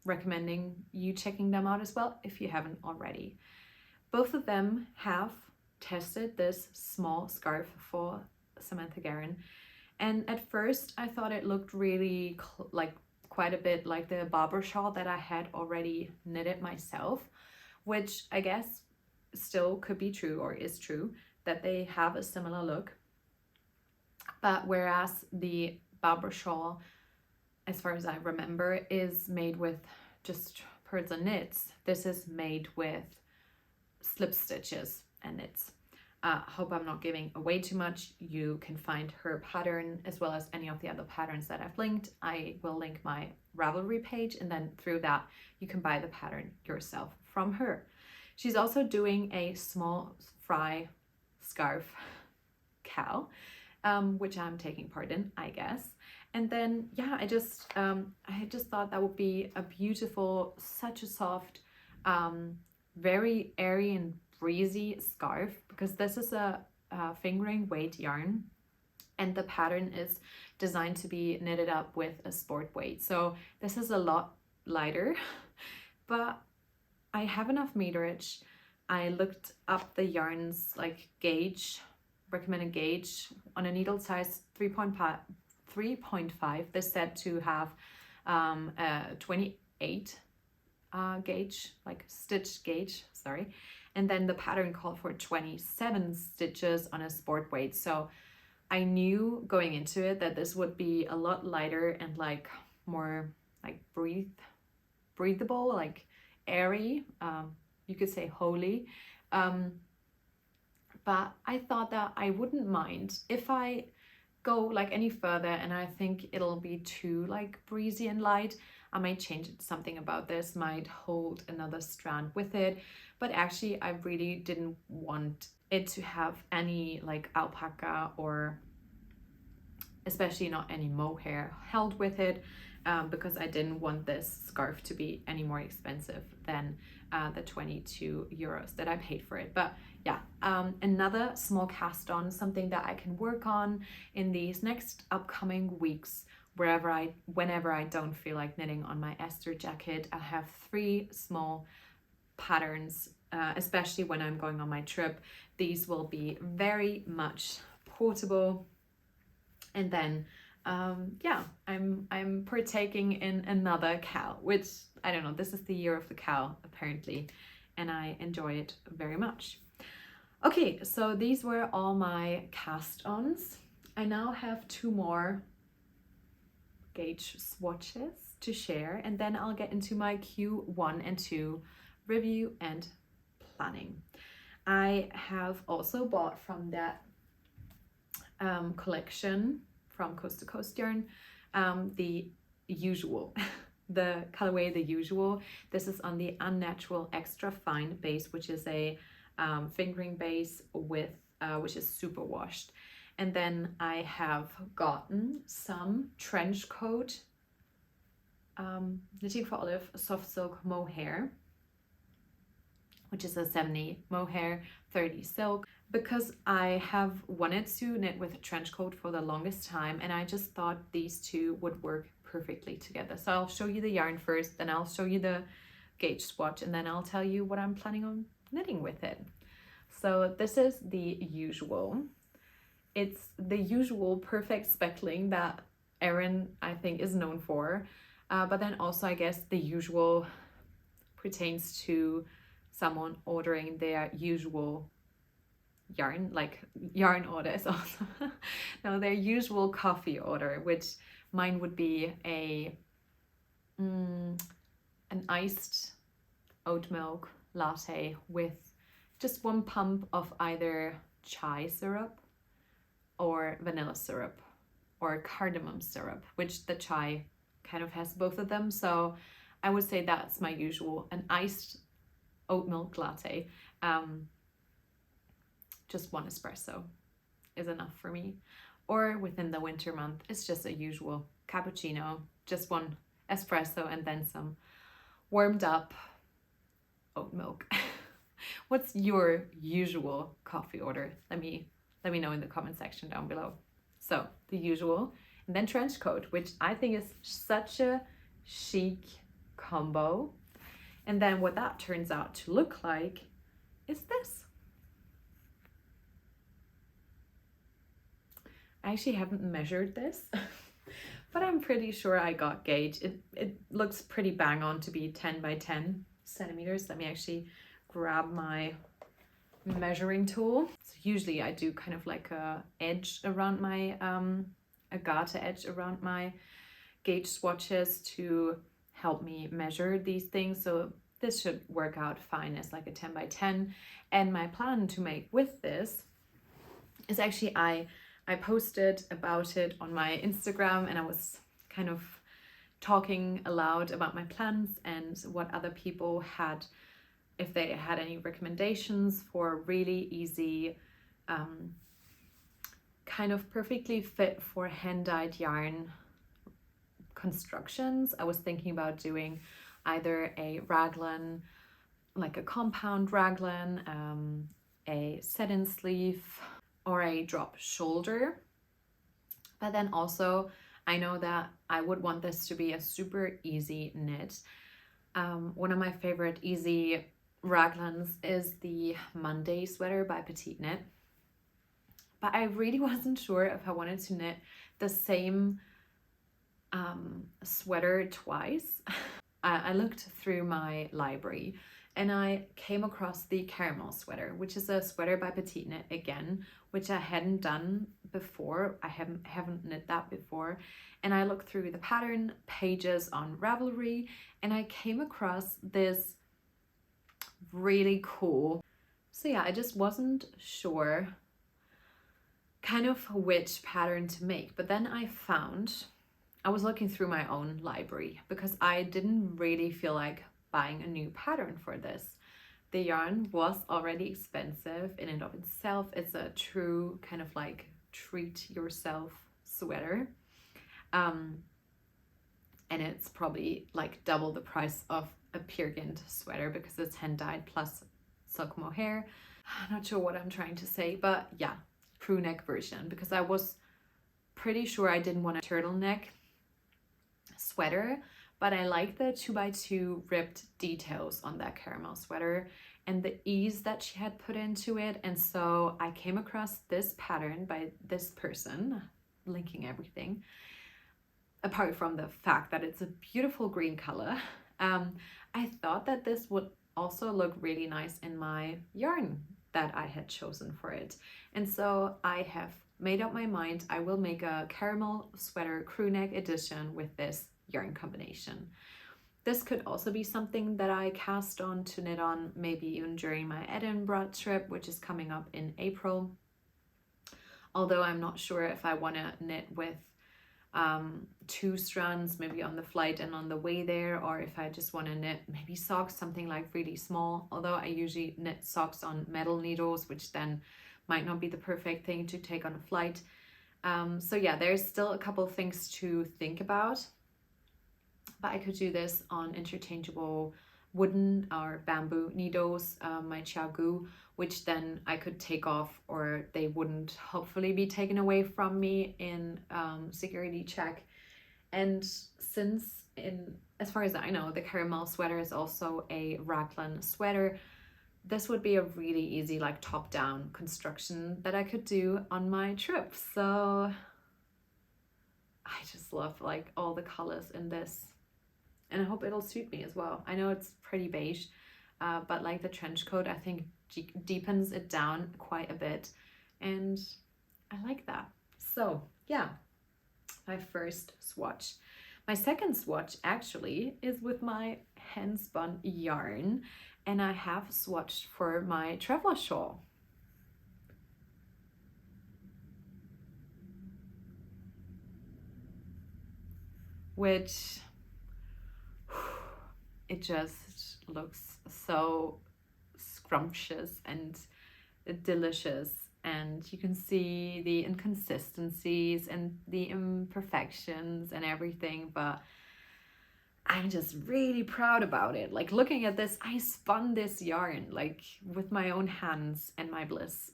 recommending you checking them out as well if you haven't already. Both of them have tested this small scarf for Samantha Guerin, and at first I thought it looked really like quite a bit like the Barber shawl that I had already knitted myself, which I guess still could be true, or is true, that they have a similar look. But whereas the Barber shawl, as far as I remember, is made with just pearls and knits, this is made with slip stitches and knits. Hope I'm not giving away too much. You can find her pattern as well as any of the other patterns that I've linked. I will link my Ravelry page, and then through that you can buy the pattern yourself from her. She's also doing a small fry scarf cowl, which I'm taking part in, I guess. And then yeah, I just thought that would be a beautiful, such a soft, very airy and breezy scarf, because this is a fingering weight yarn, and the pattern is designed to be knitted up with a sport weight. So this is a lot lighter, but I have enough meterage. I looked up the yarn's like gauge, recommended gauge on a needle size 3.5. This said to have a 28 gauge, like stitch gauge, sorry. And then the pattern called for 27 stitches on a sport weight. So I knew going into it that this would be a lot lighter and like more like breathable, like airy, you could say holy, but I thought that I wouldn't mind if I go like any further and I think it'll be too like breezy and light. I might change something about this, might hold another strand with it, but actually I really didn't want it to have any like alpaca or especially not any mohair held with it, because I didn't want this scarf to be any more expensive than the 22 euros that I paid for it. But yeah, another small cast on, something that I can work on in these next upcoming weeks, whenever I don't feel like knitting on my Esther jacket. I have 3 small patterns, especially when I'm going on my trip. These will be very much portable. And then yeah, I'm partaking in another cowl, which I don't know, this is the year of the cowl apparently, and I enjoy it very much. Okay, so these were all my cast-ons. I now have 2 more gauge swatches to share, and then I'll get into my Q1 and 2 review and planning. I have also bought from that collection from Coast to Coast Yarn, the usual, the colorway the usual. This is on the Unnatural Extra Fine base, which is a fingering base with which is super washed. And then I have gotten some trench coat Knitting for Olive soft silk mohair, which is a 70 mohair, 30 silk, because I have wanted to knit with a trench coat for the longest time, and I just thought these two would work perfectly together. So I'll show you the yarn first, then I'll show you the gauge swatch, and then I'll tell you what I'm planning on knitting with it. So this is the usual. It's the usual perfect speckling that Erin, I think, is known for, but then also I guess the usual pertains to someone ordering their usual yarn, like yarn orders also. No, their usual coffee order, which mine would be an iced oat milk latte with just 1 pump of either chai syrup or vanilla syrup or cardamom syrup, which the chai kind of has both of them. So I would say that's my usual. An iced oat milk latte, just 1 espresso is enough for me. Or within the winter month, it's just a usual cappuccino, just 1 espresso and then some warmed up oat milk. What's your usual coffee order? Let me know in the comment section down below. So the usual, and then trench coat, which I think is such a chic combo. And then what that turns out to look like is this. I actually haven't measured this, but I'm pretty sure I got gauge. It looks pretty bang on to be 10 by 10 centimeters. Let me actually grab my measuring tool. So usually I do kind of like a edge around my, a garter edge around my gauge swatches to help me measure these things. So this should work out fine as like a 10 by 10. And my plan to make with this is actually, I posted about it on my Instagram, and I was kind of talking aloud about my plans and what other people had, if they had any recommendations for really easy, kind of perfectly fit for hand-dyed yarn constructions. I was thinking about doing either a raglan, like a compound raglan, a set-in sleeve, or a drop shoulder. But then also I know that I would want this to be a super easy knit. One of my favorite easy raglans is the Monday sweater by Petite Knit, but I really wasn't sure if I wanted to knit the same sweater twice. I looked through my library and I came across the caramel sweater, which is a sweater by Petite Knit again, which I hadn't done before. I haven't knit that before. And I looked through the pattern pages on Ravelry and I came across this really cool. So yeah, I just wasn't sure kind of which pattern to make. But then I was looking through my own library because I didn't really feel like buying a new pattern for this. The yarn was already expensive in and of itself. It's a true kind of like treat yourself sweater. And it's probably like double the price of a pigeon sweater because it's hand dyed plus silk mohair. I'm not sure what I'm trying to say, but yeah, crew neck version, because I was pretty sure I didn't want a turtleneck sweater, but I like the 2x2 ribbed details on that caramel sweater and the ease that she had put into it. And so I came across this pattern by this person, linking everything, apart from the fact that it's a beautiful green color. I thought that this would also look really nice in my yarn that I had chosen for it. And so I have made up my mind. I will make a caramel sweater crew neck edition with this yarn combination. This could also be something that I cast on to knit on, maybe even during my Edinburgh trip, which is coming up in April. Although I'm not sure if I want to knit with 2 strands, maybe on the flight and on the way there, or if I just want to knit maybe socks, something like really small. Although I usually knit socks on metal needles, which then might not be the perfect thing to take on a flight. So yeah, there's still a couple of things to think about. But I could do this on interchangeable wooden or bamboo needles, my Xiaogu, which then I could take off, or they wouldn't hopefully be taken away from me in security check. And since as far as I know, the caramel sweater is also a raglan sweater, this would be a really easy like top-down construction that I could do on my trip. So I just love like all the colors in this. And I hope it'll suit me as well. I know it's pretty beige, but like the trench coat, I think deepens it down quite a bit. And I like that. So yeah, my first swatch. My second swatch actually is with my hand spun yarn, and I have swatched for my traveler shawl. Which it just looks so scrumptious and delicious, and you can see the inconsistencies and the imperfections and everything, but I'm just really proud about it. Like, looking at this, I spun this yarn like with my own hands and my bliss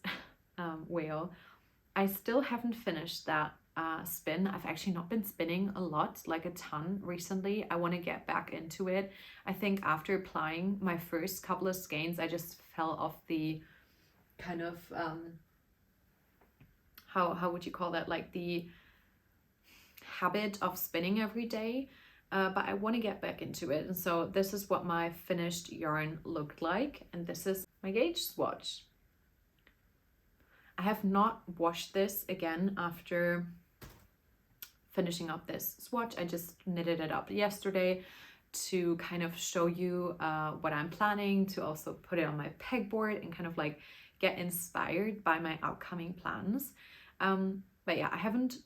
wheel. I still haven't finished that spin. I've actually not been spinning a lot, like a ton recently. I want to get back into it. I think after applying my first couple of skeins, I just fell off the kind of how would you call that, like the habit of spinning every day. But I want to get back into it, and so this is what my finished yarn looked like, and this is my gauge swatch. I have not washed this again after finishing up this swatch. I just knitted it up yesterday to kind of show you what I'm planning, to also put it on my pegboard and kind of like get inspired by my upcoming plans. But yeah, I haven't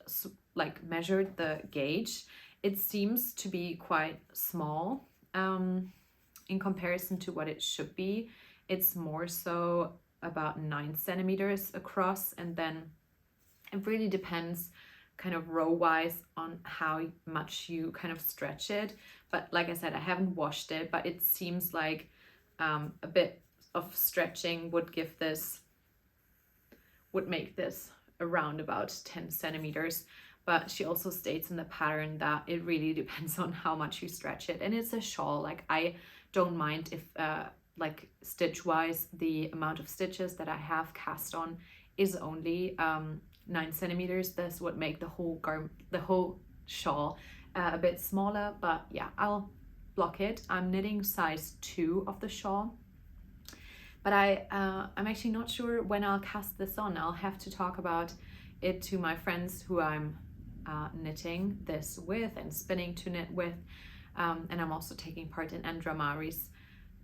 like measured the gauge. It seems to be quite small in comparison to what it should be. It's more so about 9 centimeters across, and then it really depends kind of row wise on how much you kind of stretch it. But like I said, I haven't washed it, but it seems like a bit of stretching would make this around about 10 centimeters. But she also states in the pattern that it really depends on how much you stretch it, and it's a shawl. Like, I don't mind if like stitch wise the amount of stitches that I have cast on is only 9 centimeters. This would make the whole shawl a bit smaller, but yeah, I'll block it. I'm knitting size 2 of the shawl, but I'm actually not sure when I'll cast this on. I'll have to talk about it to my friends who I'm knitting this with and spinning to knit with, and I'm also taking part in Andra Mari's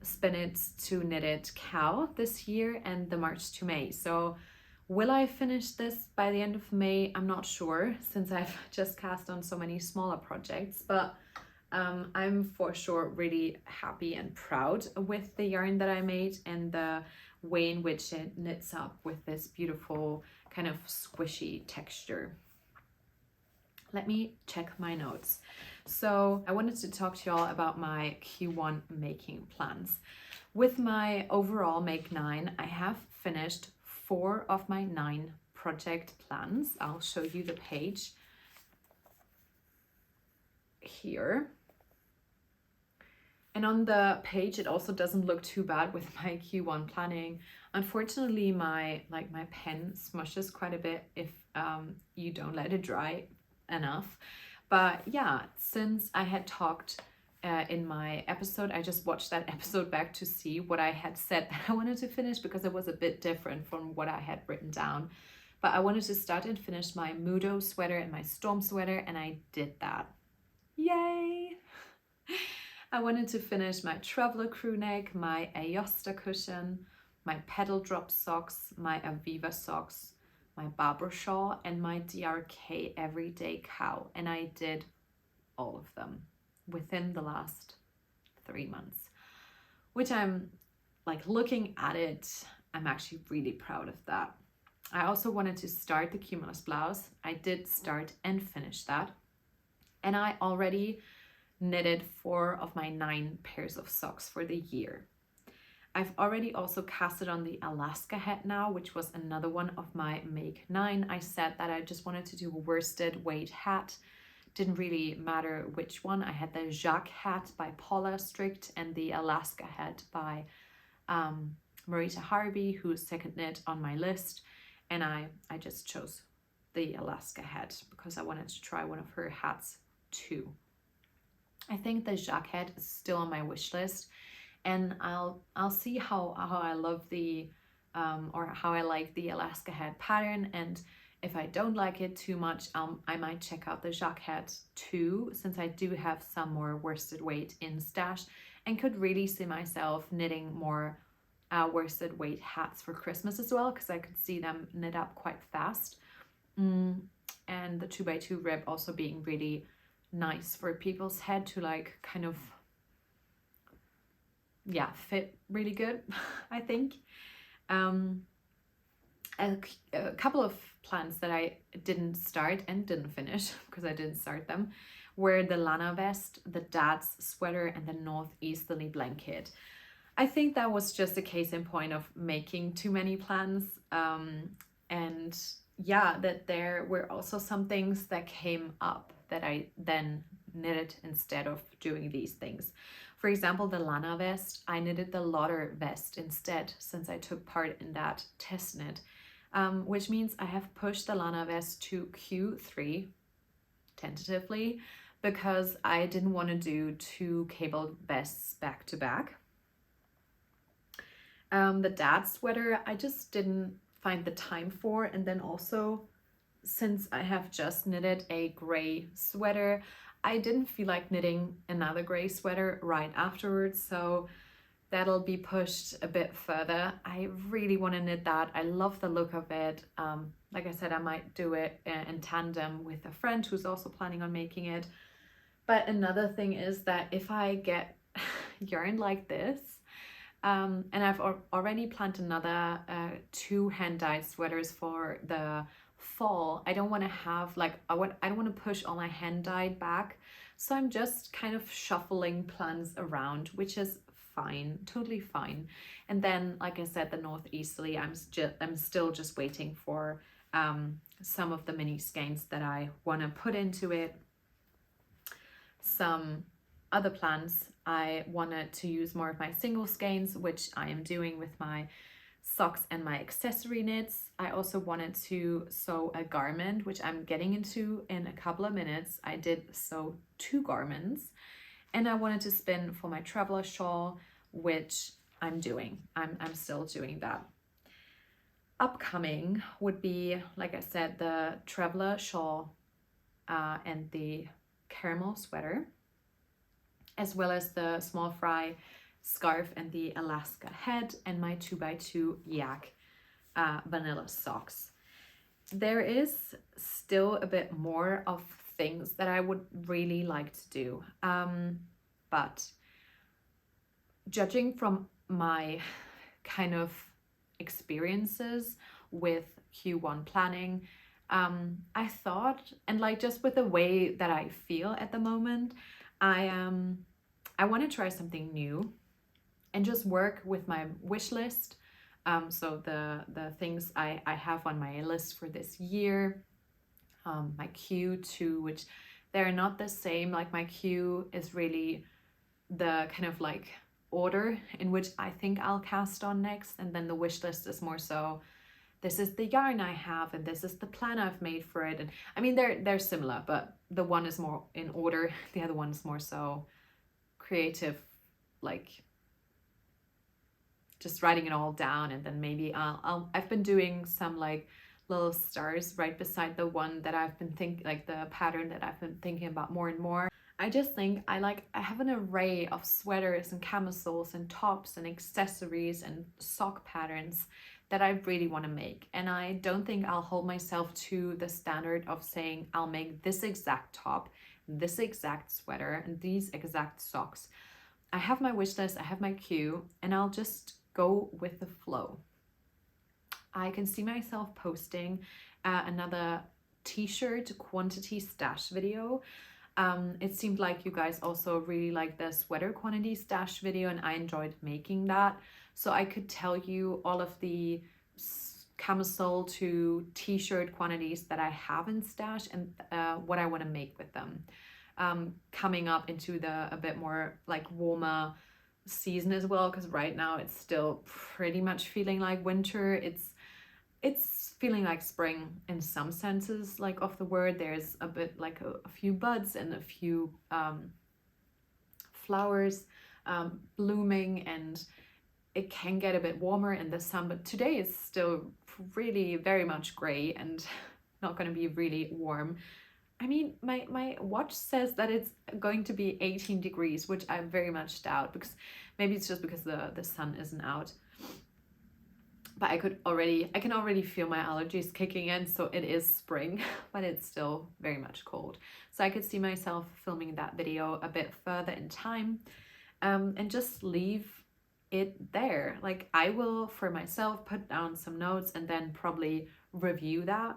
Spin It to Knit It cow this year and the March to May. So will I finish this by the end of May? I'm not sure, since I've just cast on so many smaller projects, but I'm for sure really happy and proud with the yarn that I made and the way in which it knits up with this beautiful kind of squishy texture. Let me check my notes. So I wanted to talk to y'all about my Q1 making plans. With my overall Make 9, I have finished 4 of my 9 project plans. I'll show you the page here. And on the page, it also doesn't look too bad with my Q1 planning. Unfortunately, my pen smushes quite a bit if you don't let it dry enough. But yeah, since I had talked in my episode, I just watched that episode back to see what I had said that I wanted to finish, because it was a bit different from what I had written down. But I wanted to start and finish my Mudo sweater and my Storm sweater, and I did that. Yay! I wanted to finish my Traveler crew neck, my Aosta cushion, my Pedal Drop socks, my Aviva socks, my Barbara shawl, and my DRK Everyday cow. And I did all of them within the last 3 months, which I'm like, looking at it, I'm actually really proud of that. I also wanted to start the cumulus blouse. I did start and finish that. And I already knitted 4 of my 9 pairs of socks for the year. I've already also casted on the Alaska hat now, which was another one of my Make 9. I said that I just wanted to do a worsted weight hat. Didn't really matter which one. I had the Jacques hat by Paula Strict and the Alaska hat by Marita Harvey, who's second knit on my list. And I just chose the Alaska hat because I wanted to try one of her hats too. I think the Jacques hat is still on my wish list, and I'll see how I love the or how I like the Alaska hat pattern, and If I don't like it too much, I might check out the jacket too, since I do have some more worsted weight in stash and could really see myself knitting more worsted weight hats for Christmas as well, because I could see them knit up quite fast. And the 2x2 rib also being really nice for people's head to like kind of, yeah, fit really good, I think. A couple of plans that I didn't start and didn't finish because I didn't start them were the Lana vest, the dad's sweater, and the northeasterly blanket. I think that was just a case in point of making too many plans. And yeah, that there were also some things that came up that I then knitted instead of doing these things. For example, the Lana vest, I knitted the Lauder vest instead, since I took part in that test knit, which means I have pushed the Lana vest to Q3 tentatively, because I didn't want to do 2 cable vests back to back. The dad sweater, I just didn't find the time for, and then also since I have just knitted a gray sweater, I didn't feel like knitting another gray sweater right afterwards, so that'll be pushed a bit further. I really want to knit that. I love the look of it. Like I said, I might do it in tandem with a friend who's also planning on making it. But another thing is that if I get yarn like this, and I've already planned another 2 hand-dyed sweaters for the fall. I don't want to have like, I don't want to push all my hand-dyed back. So I'm just kind of shuffling plans around, which is fine, totally fine. And then, like I said, the northeasterly, I'm still just waiting for some of the mini skeins that I want to put into it. Some other plans, I wanted to use more of my single skeins, which I am doing with my socks and my accessory knits. I also wanted to sew a garment, which I'm getting into in a couple of minutes. I did sew 2 garments, and I wanted to spin for my traveler shawl, which I'm doing. I'm still doing that. Upcoming would be, like I said, the traveler shawl and the caramel sweater, as well as the small fry scarf and the Alaska head, and my 2x2 yak vanilla socks. There is still a bit more of things that I would really like to do, but judging from my kind of experiences with Q1 planning, I thought, and like just with the way that I feel at the moment, I want to try something new and just work with my wish list. So the things I have on my list for this year, my Q2, which they're not the same. Like my Q is really the kind of like order in which I think I'll cast on next, and then the wish list is more so, this is the yarn I have and this is the plan I've made for it. And I mean, they're similar, but the one is more in order, the other one is more so creative, like just writing it all down. And then maybe I've been doing some like little stars right beside the one that I've been thinking, like the pattern that I've been thinking about more and more. I just think I have an array of sweaters and camisoles and tops and accessories and sock patterns that I really want to make. And I don't think I'll hold myself to the standard of saying I'll make this exact top, this exact sweater, and these exact socks. I have my wish list, I have my queue, and I'll just go with the flow. I can see myself posting another t-shirt quantity stash video. It seemed like you guys also really liked the sweater quantity stash video, and I enjoyed making that. So I could tell you all of the camisole to t-shirt quantities that I have in stash and what I want to make with them. Coming up into the a bit more like warmer season as well, because right now it's still pretty much feeling like winter. It's feeling like spring in some senses, like of the word. There's a bit like a few buds and a few flowers blooming, and it can get a bit warmer in the sun, but today is still really very much gray and not going to be really warm. I mean, my watch says that it's going to be 18 degrees, which I very much doubt, because maybe it's just because the sun isn't out. But I can already feel my allergies kicking in, so it is spring, but it's still very much cold. So I could see myself filming that video a bit further in time, and just leave it there. Like, I will for myself put down some notes and then probably review that.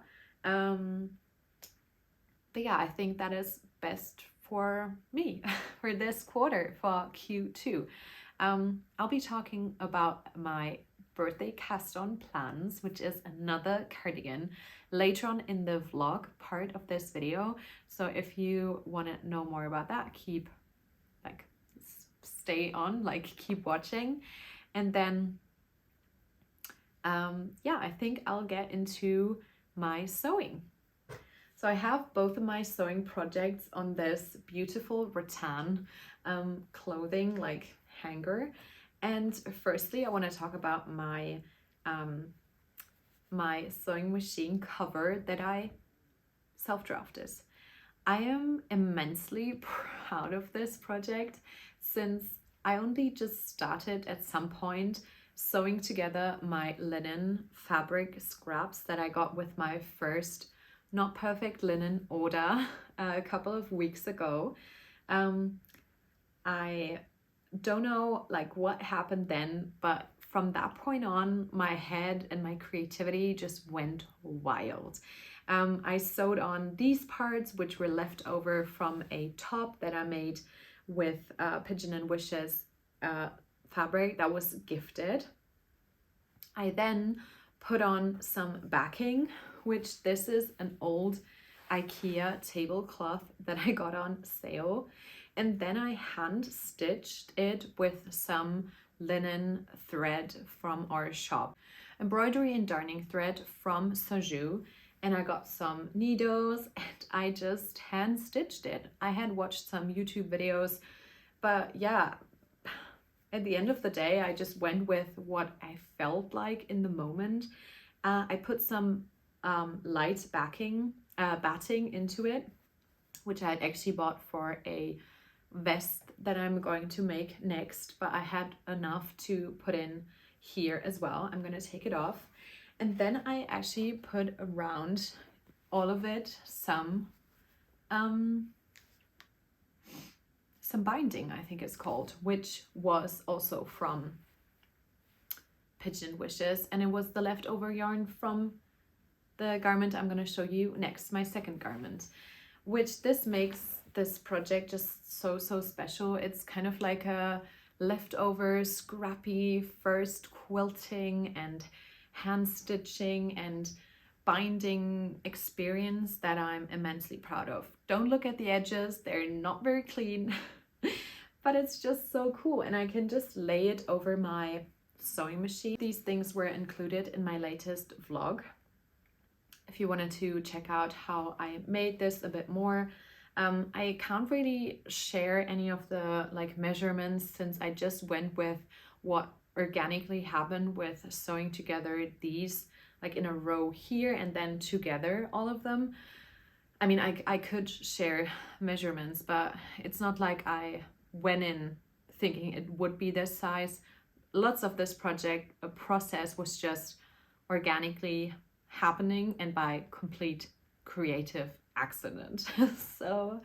But yeah, I think that is best for me for this quarter, for Q2. I'll be talking about my birthday cast-on plans, which is another cardigan, later on in the vlog part of this video. So if you want to know more about that, keep stay on, keep watching. And then yeah, I think I'll get into my sewing. So I have both of my sewing projects on this beautiful rattan clothing hanger. And firstly, I want to talk about my my sewing machine cover that I self-drafted. I am immensely proud of this project, since I only just started at some point sewing together my linen fabric scraps that I got with my first not perfect linen order a couple of weeks ago. I don't know what happened then, but from that point on, my head and my creativity just went wild. I sewed on these parts, which were left over from a top that I made with Pigeon and Wishes fabric that was gifted. I then put on some backing, which this is an old IKEA tablecloth that I got on sale. And then I hand stitched it with some linen thread from our shop, embroidery and darning thread from Sajou. And I got some needles and I just hand stitched it. I had watched some YouTube videos, but yeah, at the end of the day, I just went with what I felt like in the moment. I put some light batting into it, which I had actually bought for a vest that I'm going to make next, but I had enough to put in here as well. I'm going to take it off. And then I actually put around all of it some binding, I think it's called, which was also from Pigeon Wishes, and it was the leftover yarn from the garment I'm going to show you next, my second garment, which this makes this project just so special. It's kind of like a leftover scrappy first quilting and hand stitching and binding experience that I'm immensely proud of. Don't look at the edges, they're not very clean, but it's just so cool, and I can just lay it over my sewing machine. These things were included in my latest vlog. If you wanted to check out how I made this a bit more, I can't really share any of the measurements, since I just went with what organically happened with sewing together these in a row here and then together all of them. I mean, I could share measurements, but it's not like I went in thinking it would be this size. Lots of this process was just organically happening and by complete creative accident. So,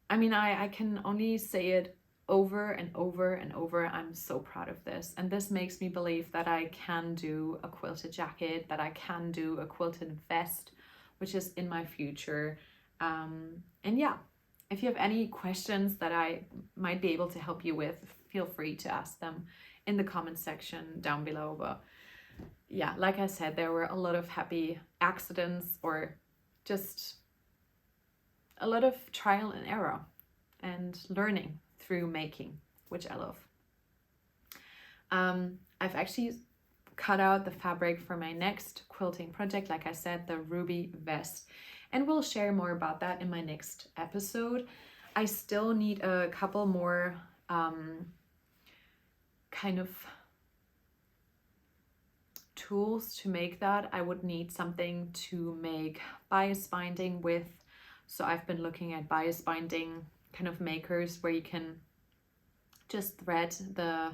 I mean, I can only say it over and over and over. I'm so proud of this, and this makes me believe that I can do a quilted jacket, that I can do a quilted vest, which is in my future. And yeah, if you have any questions that I might be able to help you with, feel free to ask them in the comment section down below. But yeah, like I said, there were a lot of happy accidents, or just a lot of trial and error and learning through making, which I love. I've actually cut out the fabric for my next quilting project, like I said, the ruby vest, and we'll share more about that in my next episode. I still need a couple more kind of tools to make that. I would need something to make bias binding with. So I've been looking at bias binding kind of makers where you can just thread the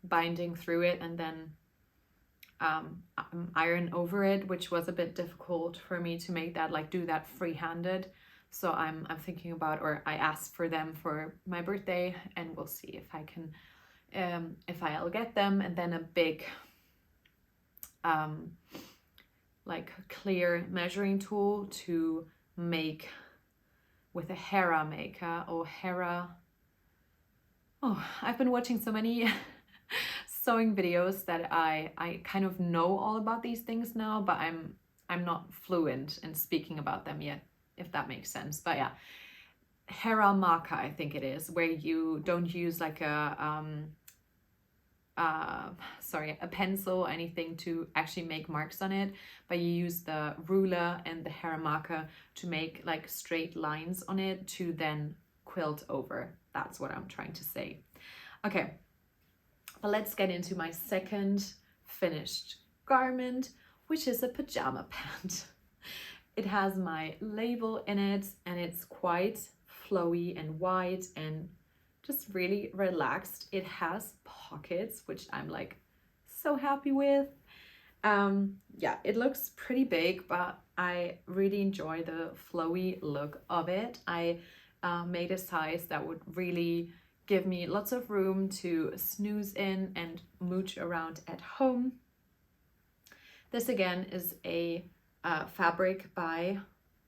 binding through it and then iron over it, which was a bit difficult for me to make that, like do that free-handed. So I'm thinking about, or I asked for them for my birthday, and we'll see if I can, if I'll get them. And then a big like clear measuring tool to make with a Hera maker or Hera. Oh, I've been watching so many sewing videos that I kind of know all about these things now, but I'm not fluent in speaking about them yet, if that makes sense. But yeah, Hera marker, I think it is, where you don't use like a pencil or anything to actually make marks on it, but you use the ruler and the Hera marker to make like straight lines on it to then quilt over. That's what I'm trying to say. Okay, but let's get into my second finished garment, which is a pajama pant. It has my label in it, and it's quite flowy and wide and just really relaxed. It has pockets, which I'm like so happy with. Yeah, it looks pretty big, but I really enjoy the flowy look of it. I made a size that would really give me lots of room to snooze in and mooch around at home. This again is a fabric by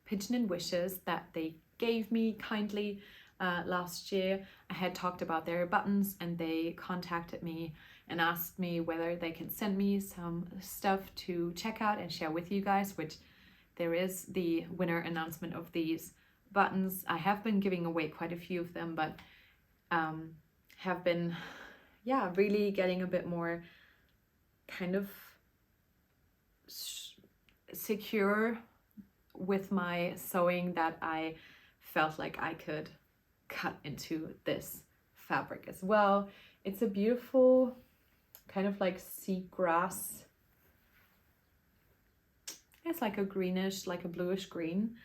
Pigeon and Wishes that they gave me kindly last year. I had talked about their buttons, and they contacted me and asked me whether they can send me some stuff to check out and share with you guys, which there is the winner announcement of these buttons. I have been giving away quite a few of them, but have been, yeah, really getting a bit more kind of secure with my sewing, that I felt like I could cut into this fabric as well. It's a beautiful kind of like seagrass. It's like a greenish, like a bluish green.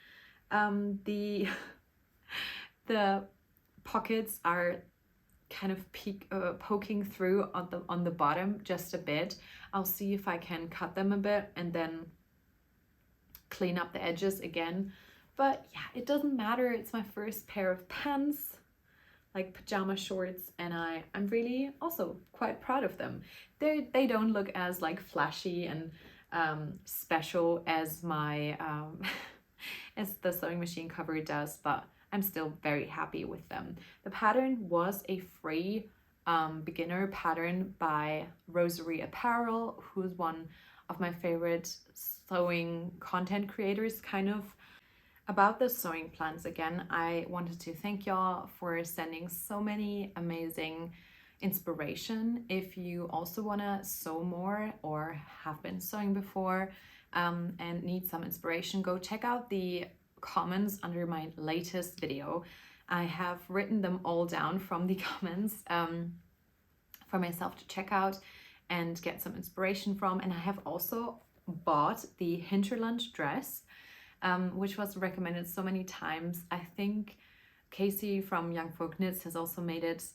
The pockets are kind of poking through on the bottom just a bit. I'll see if I can cut them a bit and then clean up the edges again. But yeah, it doesn't matter. It's my first pair of pants, like pajama shorts, and I'm really also quite proud of them. They don't look as like flashy and special as my as the sewing machine cover does, but I'm still very happy with them. The pattern was a free beginner pattern by Rosary Apparel, who's one of my favorite sewing content creators, kind of. About the sewing plans again, I wanted to thank y'all for sending so many amazing inspiration. If you also want to sew more or have been sewing before and need some inspiration, go check out the comments under my latest video. I have written them all down from the comments for myself to check out and get some inspiration from. And I have also bought the hinterland dress, which was recommended so many times. I think Kaci from Young Folk Knits has also made it,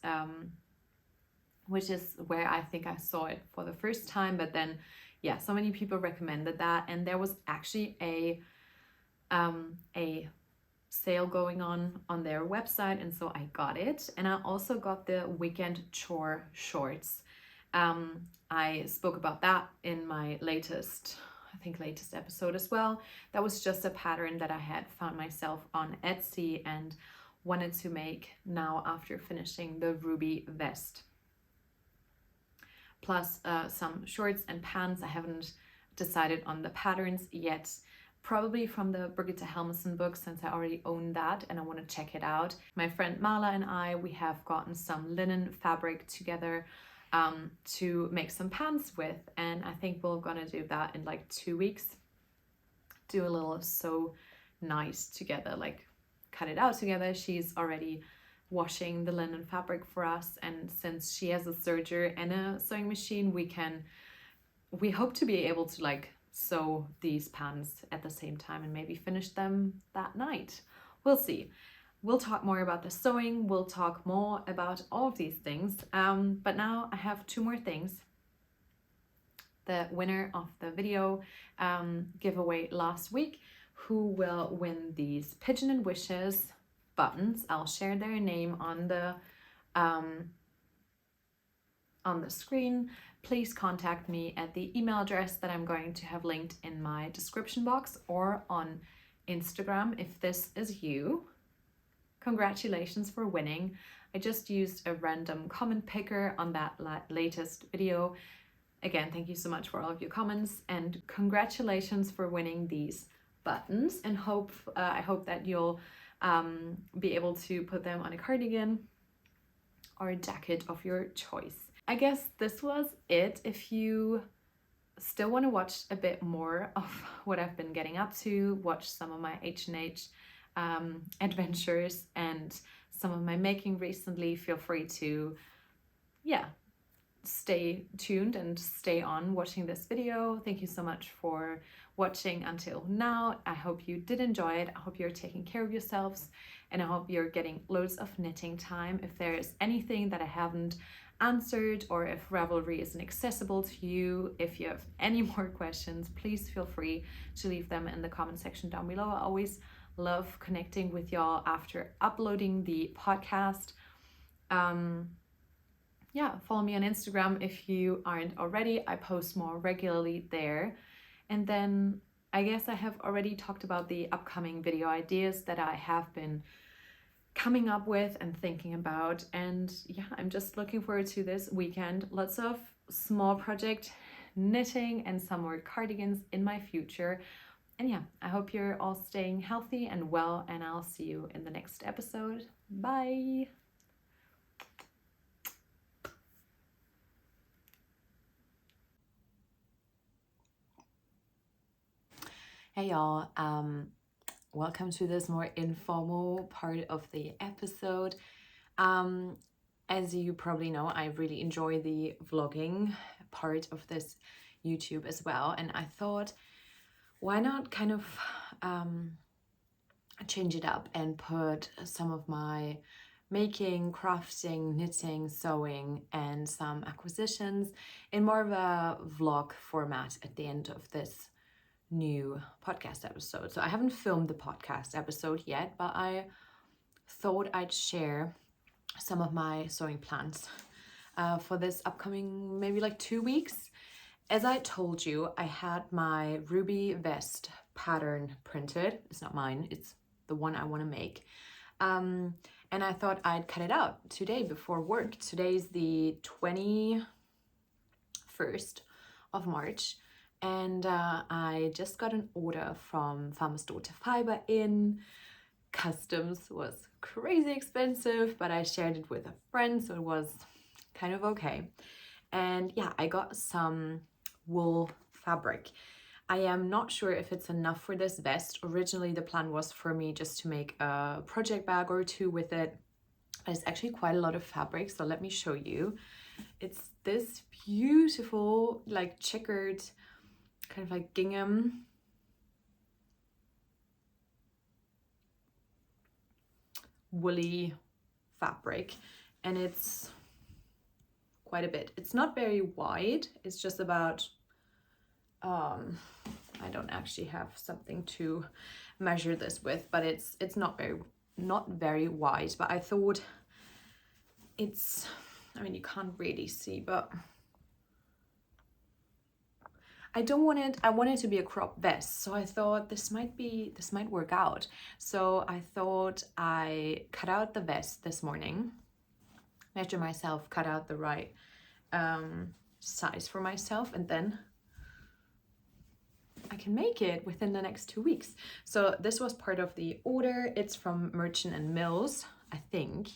which is where I think I saw it for the first time. But then, yeah, so many people recommended that, and there was actually a sale going on their website, and so I got it. And I also got the weekend chore shorts. I spoke about that in my latest episode as well. That was just a pattern that I had found myself on Etsy and wanted to make now after finishing the ruby vest. Plus some shorts and pants. I haven't decided on the patterns yet. Probably from the Brigitte Helmussen book, since I already own that and I want to check it out. My friend Mala and we have gotten some linen fabric together to make some pants with, and I think we're gonna do that in like 2 weeks. Do a little sew nice together, like cut it out together. She's already washing the linen fabric for us, and since she has a serger and a sewing machine, we can we hope to be able to like sew these pants at the same time and maybe finish them that night. We'll see. We'll talk more about the sewing. We'll talk more about all of these things. But now I have two more things. The winner of the video giveaway last week, who will win these Pigeon and Wishes buttons. I'll share their name on the screen. Please contact me at the email address that I'm going to have linked in my description box or on Instagram if this is you. Congratulations for winning. I just used a random comment picker on that latest video. Again, thank you so much for all of your comments, and congratulations for winning these buttons, and I hope that you'll be able to put them on a cardigan or a jacket of your choice. I guess this was it. If you still want to watch a bit more of what I've been getting up to, watch some of my H&H adventures and some of my making recently, feel free to stay tuned and stay on watching this video. Thank you so much for watching until now. I hope you did enjoy it. I hope you're taking care of yourselves, and I hope you're getting loads of knitting time. If there's anything that I haven't answered, or if Ravelry isn't accessible to you, if you have any more questions, please feel free to leave them in the comment section down below. I always love connecting with y'all after uploading the podcast. Follow me on Instagram if you aren't already. I post more regularly there. And then I guess I have already talked about the upcoming video ideas that I have been coming up with and thinking about. And I'm just looking forward to this weekend. Lots of small project knitting and some more cardigans in my future. And I hope you're all staying healthy and well, and I'll see you in the next episode. Bye. Hey y'all, welcome to this more informal part of the episode. As you probably know, I really enjoy the vlogging part of this YouTube as well, and I thought, why not kind of change it up and put some of my making, crafting, knitting, sewing, and some acquisitions in more of a vlog format at the end of this new podcast episode. So I haven't filmed the podcast episode yet, but I thought I'd share some of my sewing plans for this upcoming maybe like 2 weeks. As I told you, I had my ruby vest pattern printed. It's not mine, it's the one I want to make. And I thought I'd cut it out today before work. Today's the 21st of March. And I just got an order from Farmer's Daughter Fiber in. Customs was crazy expensive, but I shared it with a friend, so it was kind of okay. And I got some wool fabric. I am not sure if it's enough for this vest. Originally, the plan was for me just to make a project bag or two with it. But it's actually quite a lot of fabric, so let me show you. It's this beautiful, like checkered, kind of like gingham woolly fabric, and it's quite a bit. It's not very wide, it's just about I don't actually have something to measure this with, but it's not very wide, but I thought it's, I mean, you can't really see, but I want it to be a crop vest, so I thought this might work out. So I thought I cut out the vest this morning, measure myself, cut out the right size for myself, and then I can make it within the next 2 weeks. So this was part of the order. It's from Merchant and Mills, I think.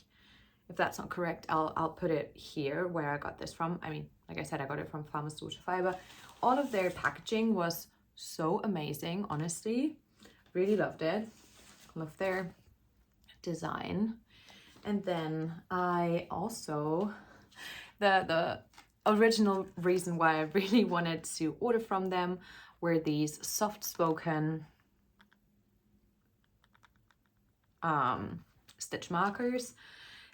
If that's not correct, I'll put it here where I got this from. I mean, like I said, I got it from Farmer's Daughter Fiber. All of their packaging was so amazing, honestly. Really loved it. Love their design. And then I also, the original reason why I really wanted to order from them were these soft-spoken stitch markers.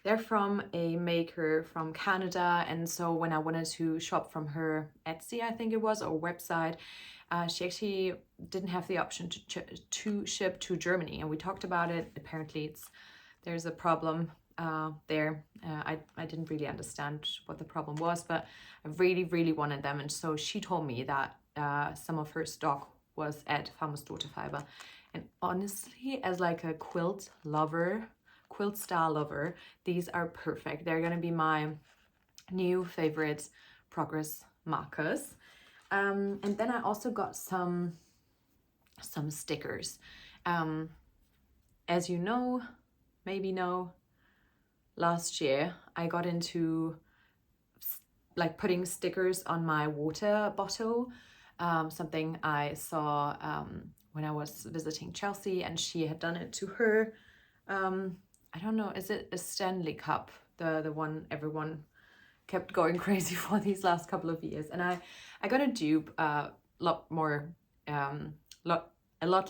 They're from a maker from Canada, and so when I wanted to shop from her Etsy, I think it was, or website, she actually didn't have the option to ship to Germany, and we talked about it. Apparently there's a problem there. I didn't really understand what the problem was, but I really wanted them, and so she told me that some of her stock was at Farmer's Daughter Fiber. And honestly, as like a quilt style lover, these are perfect. They're gonna be my new favorite progress markers. And then I also got some stickers. As you know, maybe know, last year I got into like putting stickers on my water bottle, something I saw when I was visiting Chelsea, and she had done it to her, I don't know, is it a Stanley Cup, the one everyone kept going crazy for these last couple of years. And I got a dupe, a lot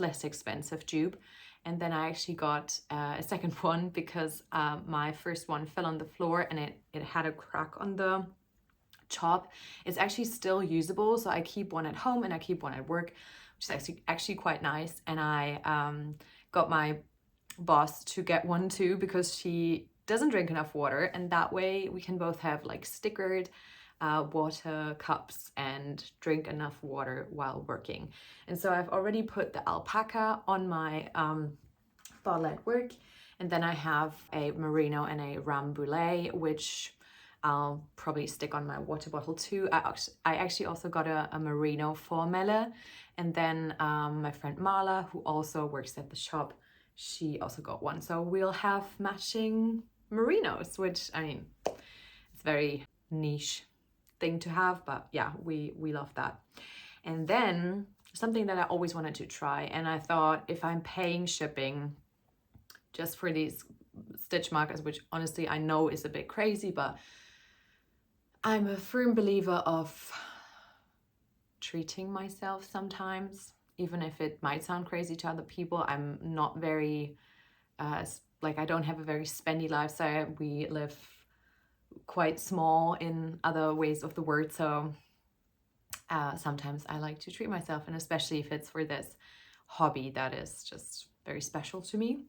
less expensive dupe, and then I actually got a second one because my first one fell on the floor and it had a crack on the top. It's actually still usable, so I keep one at home and I keep one at work, which is actually quite nice. And I got my boss to get one too because she doesn't drink enough water, and that way we can both have like stickered water cups and drink enough water while working. And so I've already put the alpaca on my bottle at work, and then I have a merino and a rambouillet, which I'll probably stick on my water bottle too. I actually also got a merino for Melle, and then my friend Marla, who also works at the shop, she also got one. So we'll have matching merinos, which, I mean, it's very niche thing to have, but yeah, we love that. And then something that I always wanted to try, and I thought if I'm paying shipping just for these stitch markers, which honestly I know is a bit crazy, but I'm a firm believer of treating myself sometimes, even if it might sound crazy to other people. I'm not very like, I don't have a very spendy lifestyle. We live quite small in other ways of the word, so sometimes I like to treat myself, and especially if it's for this hobby that is just very special to me.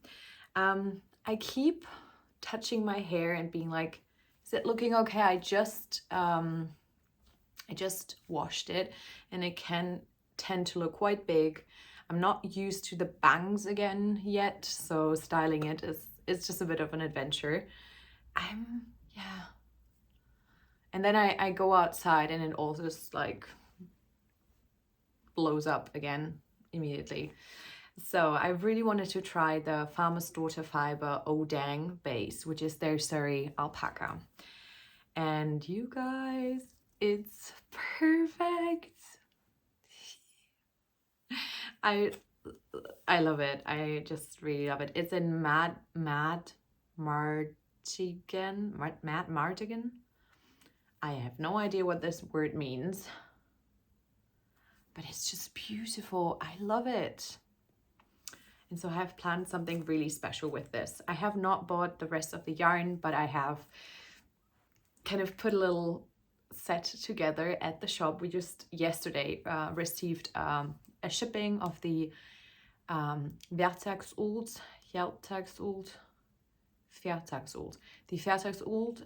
I keep touching my hair and being like, is it looking okay? I just washed it and it can tend to look quite big. I'm not used to the bangs again yet, so styling it is just a bit of an adventure. Yeah. And then I go outside and it all just like blows up again immediately. So I really wanted to try the Farmer's Daughter Fiber Odang base, which is their Surrey alpaca. And you guys, it's perfect. I love it. I just really love it. It's in matte mardigan. I have no idea what this word means, but it's just beautiful. I love it. And so I have planned something really special with this. I have not bought the rest of the yarn, but I have kind of put a little set together at the shop. We just yesterday received a shipping of the Vertagsold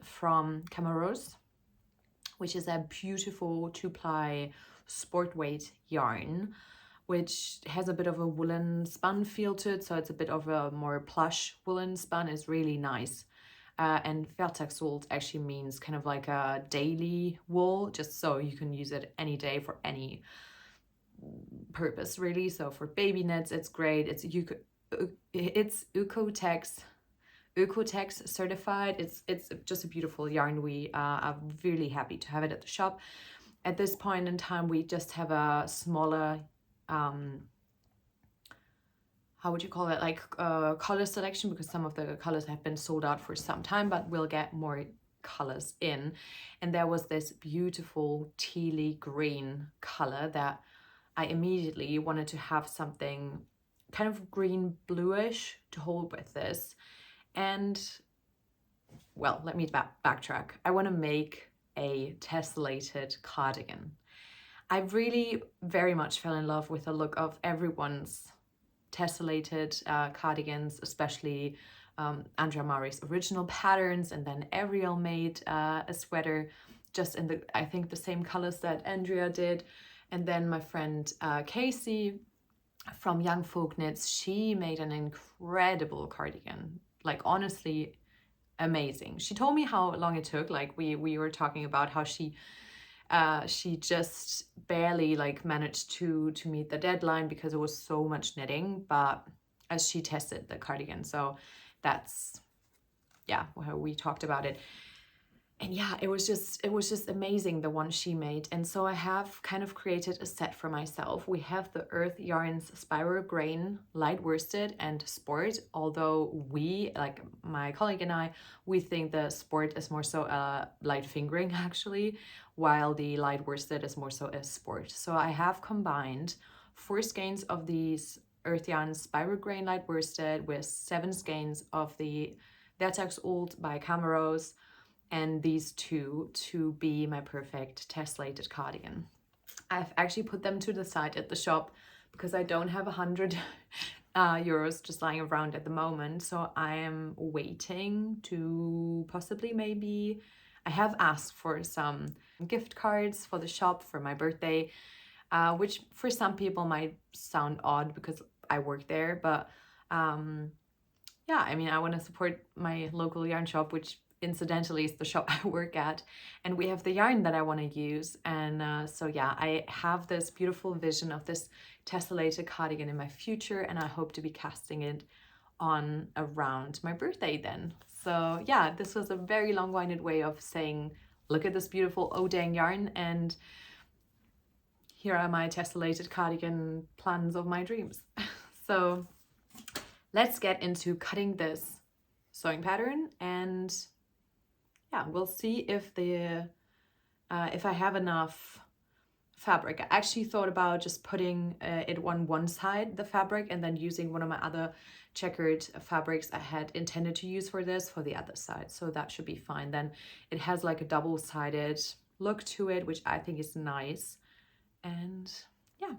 from Cumulus, which is a beautiful 2-ply sport weight yarn, which has a bit of a woolen spun feel to it. So it's a bit of a more plush woolen spun. Is really nice. And Vertagsold actually means kind of like a daily wool, just so you can use it any day for any purpose, really. So for baby knits, it's great. It's Oeko-Tex certified. It's just a beautiful yarn. We are really happy to have it at the shop. At this point in time, we just have a smaller how would you call it, like color selection, because some of the colors have been sold out for some time, but we'll get more colors in, and there was this beautiful tealy green color that I immediately wanted to have something kind of green bluish to hold with this. And well, let me backtrack. I want to make a tessellated cardigan. I really very much fell in love with the look of everyone's tessellated cardigans, especially Andrea Mari's original patterns, and then Ariel made a sweater just in I think the same colors that Andrea did. And then my friend Kaci from Young Folk Knits, she made an incredible cardigan, like honestly amazing. She told me how long it took. Like we were talking about how she just barely like managed to meet the deadline because it was so much knitting, but as she tested the cardigan. So that's, yeah, how we talked about it. And yeah, it was just amazing, the one she made. And so I have kind of created a set for myself. We have the Earth Yarns Spiral Grain Light Worsted and Sport, although we, like my colleague and I, we think the Sport is more so a light fingering actually, while the light worsted is more so a sport. So I have combined 4 skeins of these Earth Yarns Spiral Grain Light Worsted with 7 skeins of the Vertex Old by Cameros, and these two to be my perfect tessellated cardigan. I've actually put them to the side at the shop because I don't have 100 euros just lying around at the moment. So I am waiting to possibly maybe, I have asked for some gift cards for the shop for my birthday, which for some people might sound odd because I work there. But yeah, I mean, I want to support my local yarn shop, which incidentally is the shop I work at, and we have the yarn that I want to use. And so yeah, I have this beautiful vision of this tessellated cardigan in my future, and I hope to be casting it on around my birthday then. So yeah, this was a very long-winded way of saying, look at this beautiful Odang yarn, and here are my tessellated cardigan plans of my dreams. So let's get into cutting this sewing pattern, and yeah, we'll see if if I have enough fabric. I actually thought about just putting it on one side, the fabric, and then using one of my other checkered fabrics I had intended to use for this for the other side. So that should be fine. Then it has like a double-sided look to it, which I think is nice. And yeah.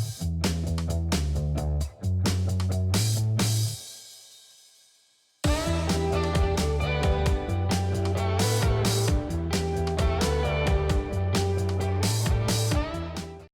bye.